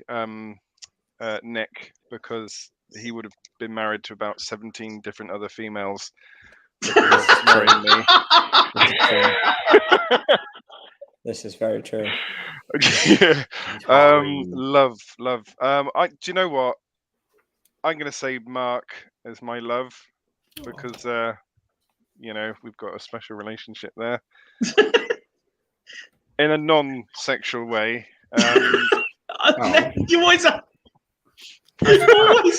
Nick, because he would have been married to about 17 different other females before marrying me. This is very true. Yeah. Love. Do you know what? I'm gonna say Mark as my love, because you know, we've got a special relationship there. In a non-sexual way. You always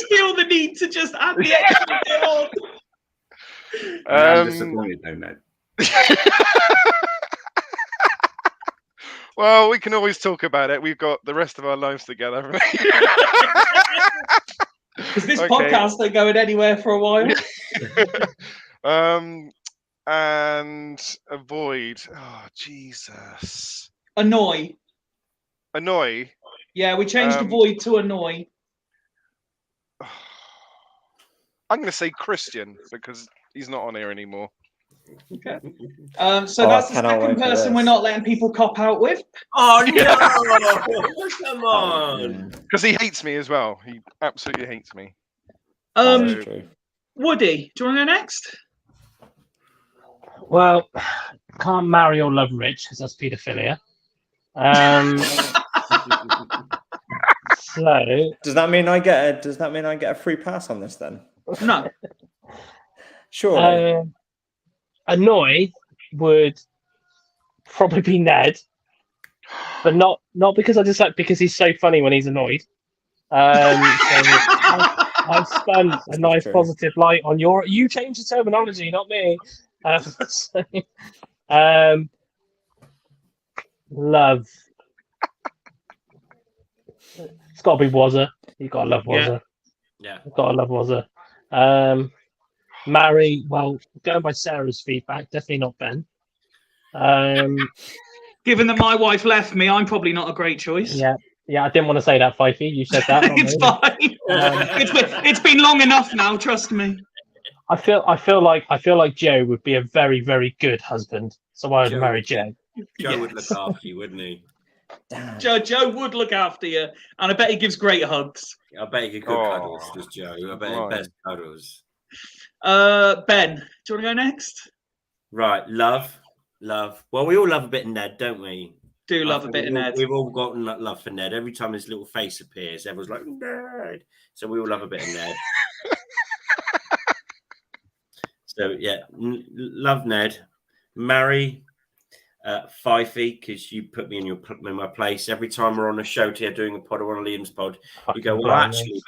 feel the need to just add the extra bit on. I'm disappointed, though, Ned. Well, we can always talk about it. We've got the rest of our lives together. Because this podcast ain't going anywhere for a while. And Avoid. Oh, Jesus. Annoy. Yeah, we changed Avoid to Annoy. I'm going to say Christian, because he's not on here anymore. Okay. So that's the second person we're not letting people cop out with. Oh no! Come on. Because he hates me as well. He absolutely hates me. Woody, do you want to go next? Well, can't marry or love Rich because that's paedophilia. So does that mean I get a free pass on this then? No. Sure. Annoy would probably be Ned, but not because I just because he's so funny when he's annoyed. So I've spun a nice positive light on your. You changed the terminology, not me. Love. It's got to be Wazza. You got to love Wazza. Yeah. Got to love Wazza. Marry, well, going by Sarah's feedback, definitely not Ben. Given that my wife left me, I'm probably not a great choice. Yeah, I didn't want to say that, Fifey. You said that. It's fine. It's been long enough now. Trust me. I feel like Joe would be a very, very good husband, so I would marry Joe. Joe would look after you, wouldn't he? Joe would look after you, and I bet he gives great hugs. I bet he could good cuddles, does Joe? I bet he best cuddles. Ben, do you want to go next? Right, love. Well, we all love a bit of Ned, don't we? Do love a bit of Ned. We've all got love for Ned. Every time his little face appears, everyone's like, Ned. So we all love a bit of Ned. So, yeah, love Ned. Marry Fifey, because you put me in my place. Every time we're on a show here doing a pod or on a Liam's pod, you go, well, actually, man,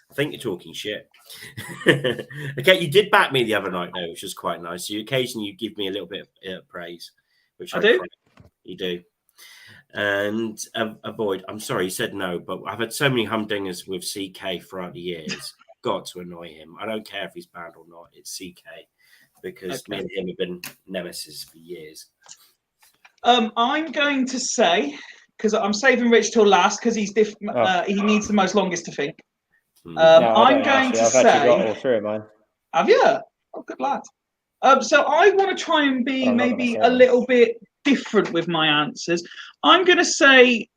I think you're talking shit. Okay, you did back me the other night, though, which was quite nice. So occasionally you give me a little bit of praise, which I do. You do. And Avoid, I'm sorry, you said no, but I've had so many humdingers with CK throughout the years. Got to annoy him. I don't care if he's bad or not. It's CK. because me and him have been nemesis for years. I'm going to say, because I'm saving Rich till last because he's he needs the most longest to think. No, I I'm don't going actually. to I've actually got all three of mine. have you? Oh, good lad. So I want to try and be I'm not maybe gonna say a them. little bit different with my answers. I'm going to say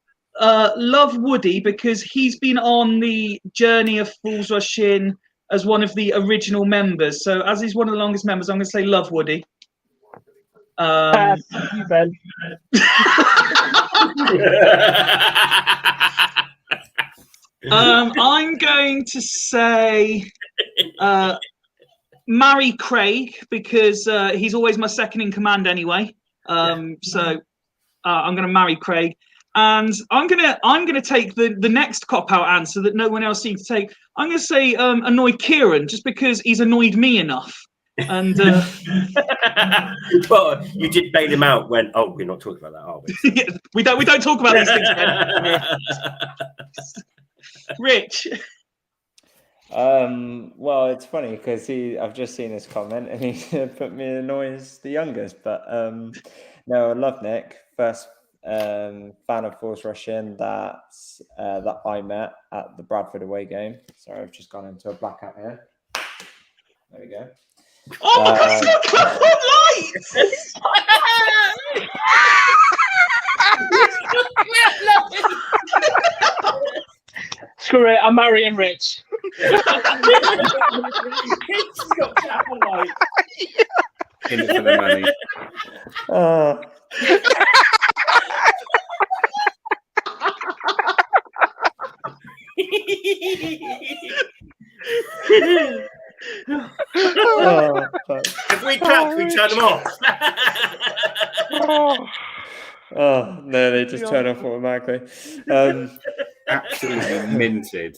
love Woody because he's been on the journey of Fools Rush In as one of the original members. So as he's one of the longest members, I'm going to say love Woody. Thank you, Ben. I'm going to say marry Craig because he's always my second in command anyway. So I'm going to marry Craig, and I'm gonna take the next cop out answer that no one else seems to take. I'm going to say annoy Kieran just because he's annoyed me enough. And But you did bail him out when. Oh, we're not talking about that, are we? we don't talk about these things, Ben. Rich. Well, it's funny because I've just seen his comment and he put me annoys the youngest. But no, I love Nick. First fan of Force Rush In that I met at the Bradford away game. Sorry, I've just gone into a blackout here. There we go. Oh my God! Stop clap lights! Screw it, I'm marrying Rich. In it for the money. If we clap, we turn them off. Oh no, they just turn off automatically. Absolutely minted.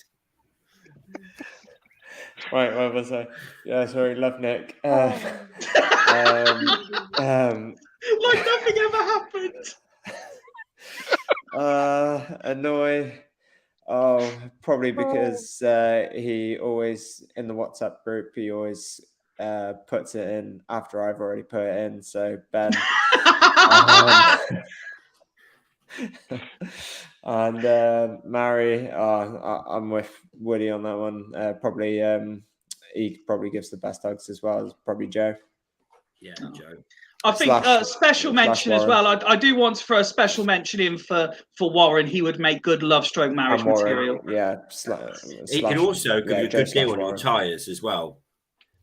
Right, what was I? Yeah, sorry, love Nick. Like nothing ever happened. Annoy. Oh, probably because he always in the WhatsApp group he always puts it in after I've already put it in. So Ben. And Mary, I'm with Woody on that one. Probably he probably gives the best hugs as well as probably Joe. Yeah, Joe. I think special mention as well. I do want to throw a special mention in for Warren. He would make good love stroke marriage material. Yeah, he could also give you a good deal on your tyres as well.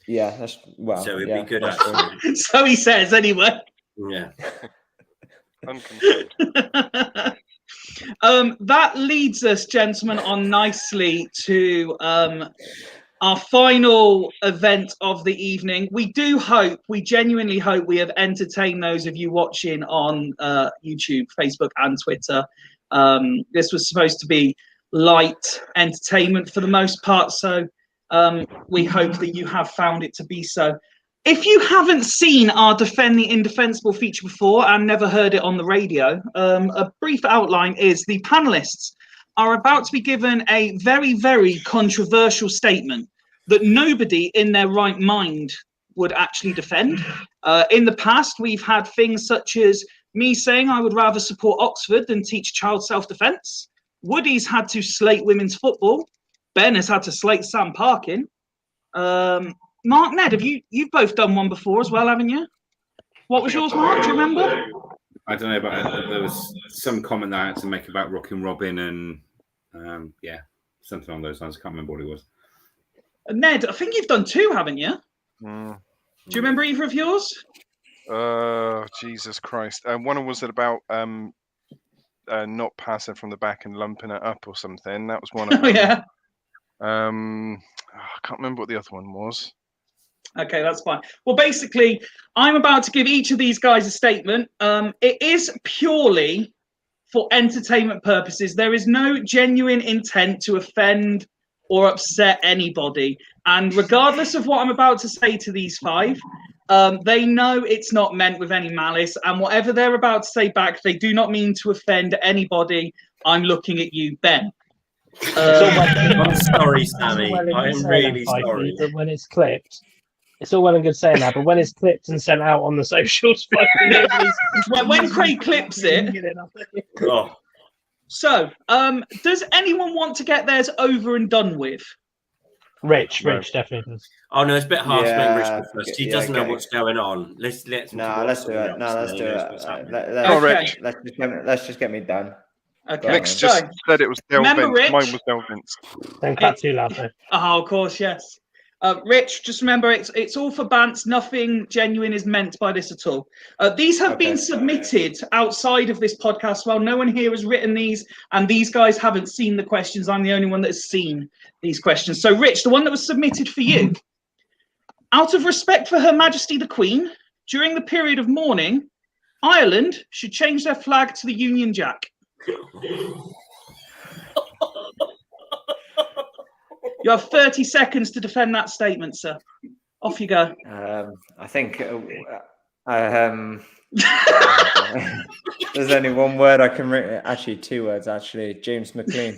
Yeah, that's well. So it'd be good actually. So he says anyway. Yeah. Unconfirmed. That leads us, gentlemen, on nicely to our final event of the evening. We genuinely hope we have entertained those of you watching on YouTube, Facebook, and Twitter. This was supposed to be light entertainment for the most part, so we hope that you have found it to be so. If you haven't seen our Defend the Indefensible feature before and never heard it on the radio, a brief outline is the panelists are about to be given a very, very controversial statement that nobody in their right mind would actually defend. In the past, we've had things such as me saying I would rather support Oxford than teach child self-defence. Woody's had to slate women's football. Ben has had to slate Sam Parkin. Mark, Ned, you've both done one before as well, haven't you? What was yours, Mark? Do you remember? I don't know, but there was some comment that I had to make about Rockin' Robin and something on those lines. I can't remember what it was. Ned, I think you've done two, haven't you? Mm. Do you remember either of yours? Jesus Christ. One was about not passing from the back and lumping it up or something. That was one of them. Yeah. I can't remember what the other one was. Okay, that's fine. Well, basically, I'm about to give each of these guys a statement. It is purely for entertainment purposes. There is no genuine intent to offend or upset anybody. And regardless of what I'm about to say to these five, they know it's not meant with any malice. And whatever they're about to say back, they do not mean to offend anybody. I'm looking at you, Ben. I'm sorry, Sammy. I'm really sorry. But when it's clipped, it's all well and good saying that, but when it's clipped and sent out on the socials, When Craig clips it. Oh, So, does anyone want to get theirs over and done with? Rich definitely does. oh no, it's a bit harsh Yeah, making Rich go first. He doesn't know what's going on. Let's No, him let's do talk it. No, so let's he do knows it. what's happening. Okay. Let's just get me done. Okay. Nick's So, just said it was Dale remember, Vince. Rich? Mine was Dale Vince. Don't clap too loud though. oh, of course, yes. Rich, just remember, it's all for bants. Nothing genuine is meant by this at all. These have been submitted outside of this podcast. Well, no one here has written these, and these guys haven't seen the questions. I'm the only one that has seen these questions. So, Rich, the one that was submitted for you, out of respect for Her Majesty the Queen, during the period of mourning, Ireland should change their flag to the Union Jack. You have 30 seconds to defend that statement, sir. Off you go. I think there's only one word I can write. Actually, two words. Actually, James McLean.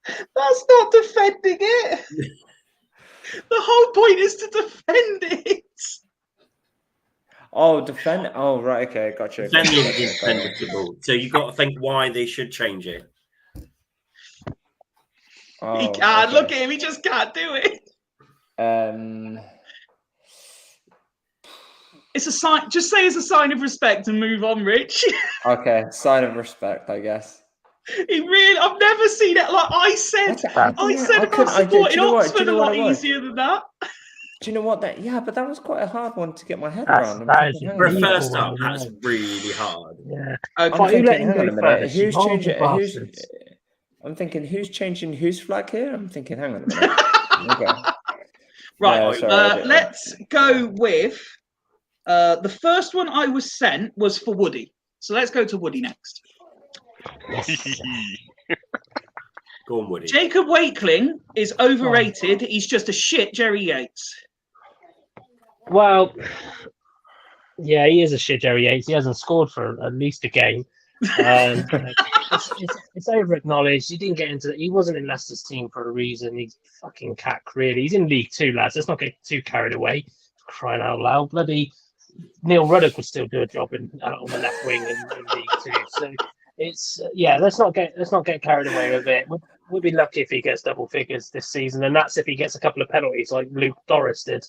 That's not defending it. The whole point is to defend it. Oh, defend. Oh, right. Okay, gotcha. Defending is defendable. So you've got to think why they should change it. Oh, He can't. okay. Look at him. He just can't do it. It's a sign. Just say it's a sign of respect and move on, Rich. Okay, sign of respect, I guess. He really. I've never seen it. Like I said about supporting Oxford a lot easier than that. Do you know what that? Yeah, but that was quite a hard one to get my head That's- around. that is For a Evil first up, one, that's yeah. really hard. Yeah. Okay. Why are you letting hang on a go minute. first, you Who's horrible changing? bastards? I'm thinking, who's changing whose flag here? I'm thinking, hang on a minute. Okay. Right. Yeah, sorry, Let's go with the first one I was sent was for Woody. So let's go to Woody next. Go on, Woody. Jacob Wakeling is overrated. He's just a shit Jerry Yates. Well, yeah, he is a shit Jerry Yates. He hasn't scored for at least a game. It's over acknowledged. He didn't get into it. He wasn't in Leicester's team for a reason. He's fucking cack, really. He's in League Two, lads. Let's not get too carried away. Crying out loud. Bloody Neil Ruddock would still do a job on the left wing in League Two. So it's let's not get carried away with it. We'll be lucky if he gets double figures this season, and that's if he gets a couple of penalties like Luke Doris did.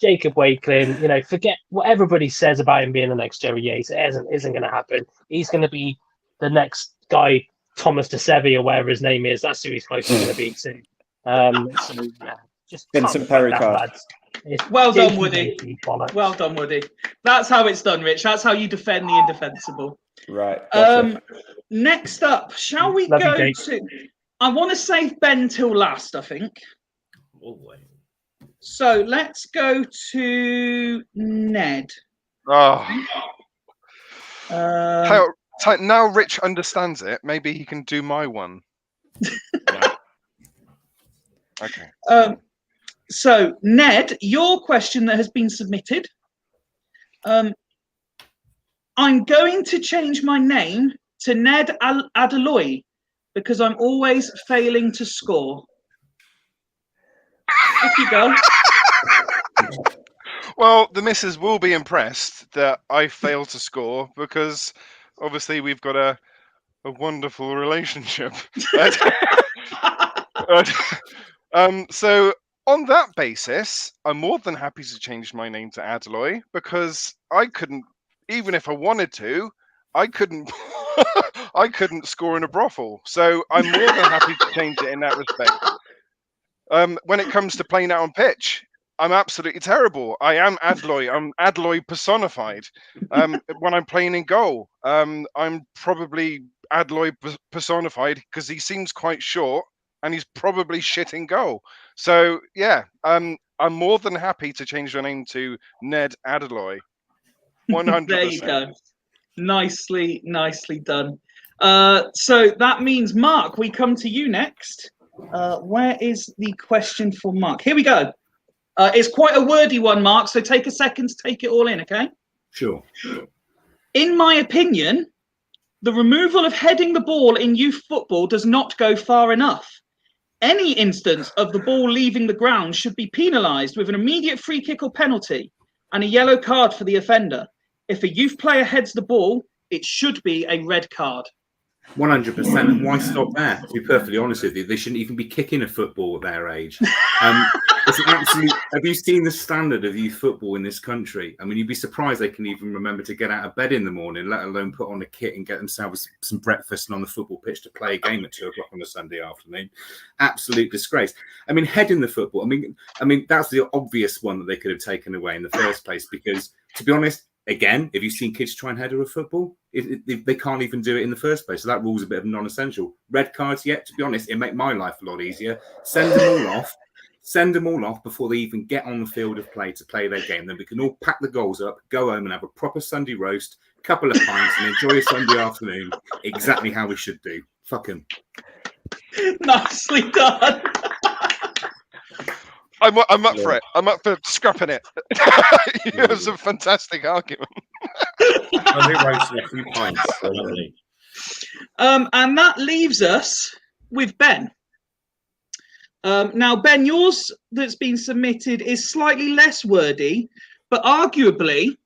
Jacob Wakeling, forget what everybody says about him being the next Jerry Yates. It isn't going to happen. He's going to be the next guy, Thomas de Sevi or whatever his name is. That's who he's close to going to be to. Just Vincent Perricard. Well done, Woody. Well done, Woody. That's how it's done, Rich. That's how you defend the indefensible. Right. Gotcha. Next up, shall we Love you, go Jake. to? I want to save Ben till last, I think. Oh, wait. So let's go to Ned. Oh, Um, now Rich understands it. Maybe he can do my one. Okay. So Ned, your question that has been submitted. I'm going to change my name to Ned Adeloy because I'm always failing to score. Off you go. Well, the missus will be impressed that I failed to score because obviously we've got a wonderful relationship. So on that basis, I'm more than happy to change my name to Adeloy because I couldn't, even if I wanted to, I couldn't I couldn't score in a brothel. So I'm more than happy to change it in that respect. When it comes to playing out on pitch, I'm absolutely terrible. I am Adeloy. I'm Adeloy personified. When I'm playing in goal, I'm probably Adeloy personified because he seems quite short and he's probably shit in goal. So yeah, I'm more than happy to change your name to Ned Adeloy. 100%. There you go. Nicely done. So that means, Mark, we come to you next. Where is the question for Mark? Here we go. It's quite a wordy one, Mark, so take a second to take it all in, okay? Sure. In my opinion, the removal of heading the ball in youth football does not go far enough. Any instance of the ball leaving the ground should be penalised with an immediate free kick or penalty and a yellow card for the offender. If a youth player heads the ball, it should be a red card. 100%. And why stop there? To be perfectly honest with you, they shouldn't even be kicking a football at their age. It's an absolute. Have you seen the standard of youth football in this country? I mean, you'd be surprised they can even remember to get out of bed in the morning, let alone put on a kit and get themselves some breakfast and on the football pitch to play a game at 2 o'clock on a Sunday afternoon. Absolute disgrace. I mean, heading the football. I mean, that's the obvious one that they could have taken away in the first place. Because, to be honest, again, have you seen kids try and header a football? They can't even do it in the first place. So that rule's a bit of non-essential. Red cards, yet, to be honest, it make my life a lot easier. Send them all off. Send them all off before they even get on the field of play to play their game. Then we can all pack the goals up, go home and have a proper Sunday roast, couple of pints and enjoy a Sunday afternoon. Exactly how we should do. Fuck 'em. Nicely done. I'm up for it. I'm up for scrapping it. It was a fantastic argument. Sunday roast and a few pints. Lovely. And that leaves us with Ben. Now, Ben, yours that's been submitted is slightly less wordy, but arguably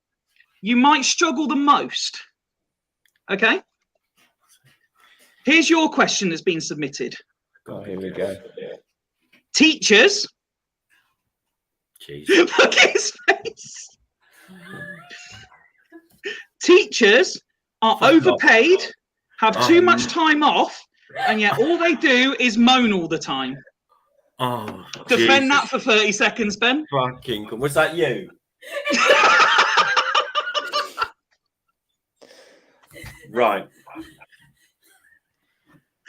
you might struggle the most. Okay? Here's your question that's been submitted. Oh, here we go. Teachers. Jeez. Look at his face. Teachers are overpaid, have too much time off, and yet all they do is moan all the time. Oh, Defend Jesus. that for 30 seconds, Ben. Fucking cool. Was that you? Right.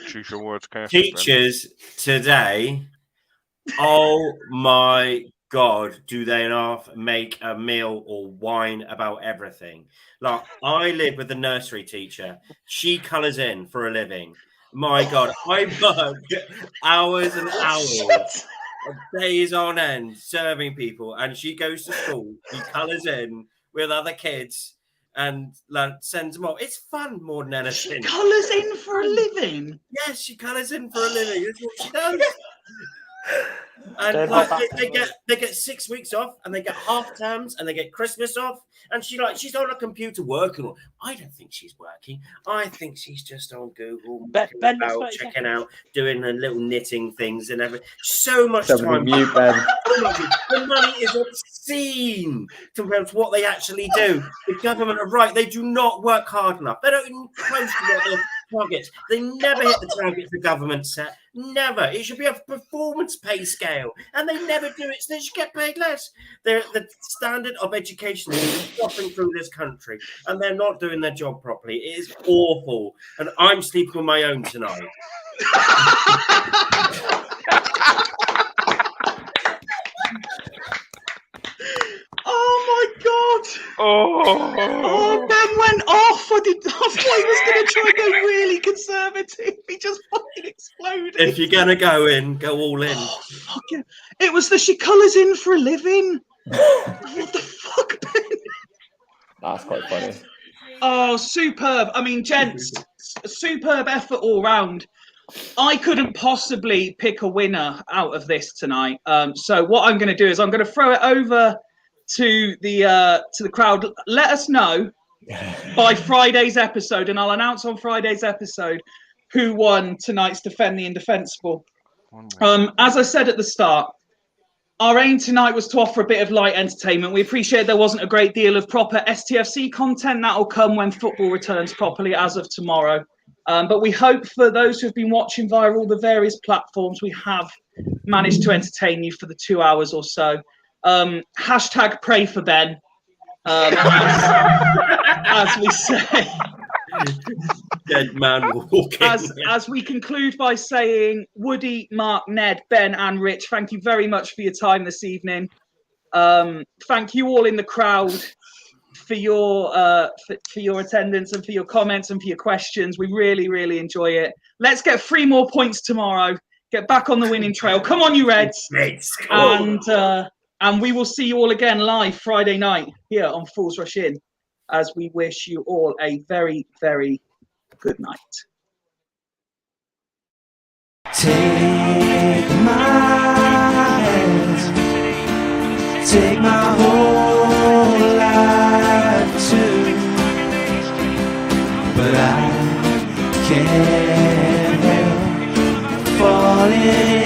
Choose your words carefully. Teachers today, oh my God, do they enough make a meal or whine about everything? Like, I live with a nursery teacher. She colours in for a living. My God, I work hours and hours, days on end, serving people, and she goes to school. She colours in with other kids and like, sends them off. It's fun more than anything. She colours in for a living. Yes, she colours in for a living. That's what she does. And like, they get 6 weeks off, and they get half terms, and they get Christmas off. And she's on a computer working. I don't think she's working. I think she's just on Google, checking out, doing the little knitting things and everything. So much time. Mute, Ben. The money is obscene compared to what they actually do. The government are right. They do not work hard enough. They don't even close to what their targets. They never hit the targets the government set. Never. It should be a performance pay scale, and they never do it, so they should get paid less. The standard of education is dropping through this country, and they're not doing their job properly. It is awful, and I'm sleeping on my own tonight. Oh my God! Oh, Ben went off. I thought he was going to try and go really conservative. He just fucking exploded. If you're gonna go in, go all in. Oh, fucking! It was she colours in for a living. What the fuck, Ben? That's quite funny. Oh, superb! I mean, gents, superb effort all round. I couldn't possibly pick a winner out of this tonight. So what I'm going to do is I'm going to throw it over to the crowd. Let us know by Friday's episode, and I'll announce on Friday's episode who won tonight's Defend the Indefensible. As I said at the start, our aim tonight was to offer a bit of light entertainment. We appreciate there wasn't a great deal of proper STFC content. That will come when football returns properly as of tomorrow. But we hope for those who've been watching via all the various platforms, we have managed to entertain you for the 2 hours or so. Hashtag pray for Ben, as we say. Dead man walking. As we conclude by saying, Woody, Mark, Ned, Ben, and Rich, thank you very much for your time this evening. Thank you all in the crowd for your attendance and for your comments and for your questions. We really, really enjoy it. Let's get 3 more points tomorrow. Get back on the winning trail. Come on, you Reds. And we will see you all again live Friday night here on Fools Rush In, as we wish you all a very, very good night. but I can't help falling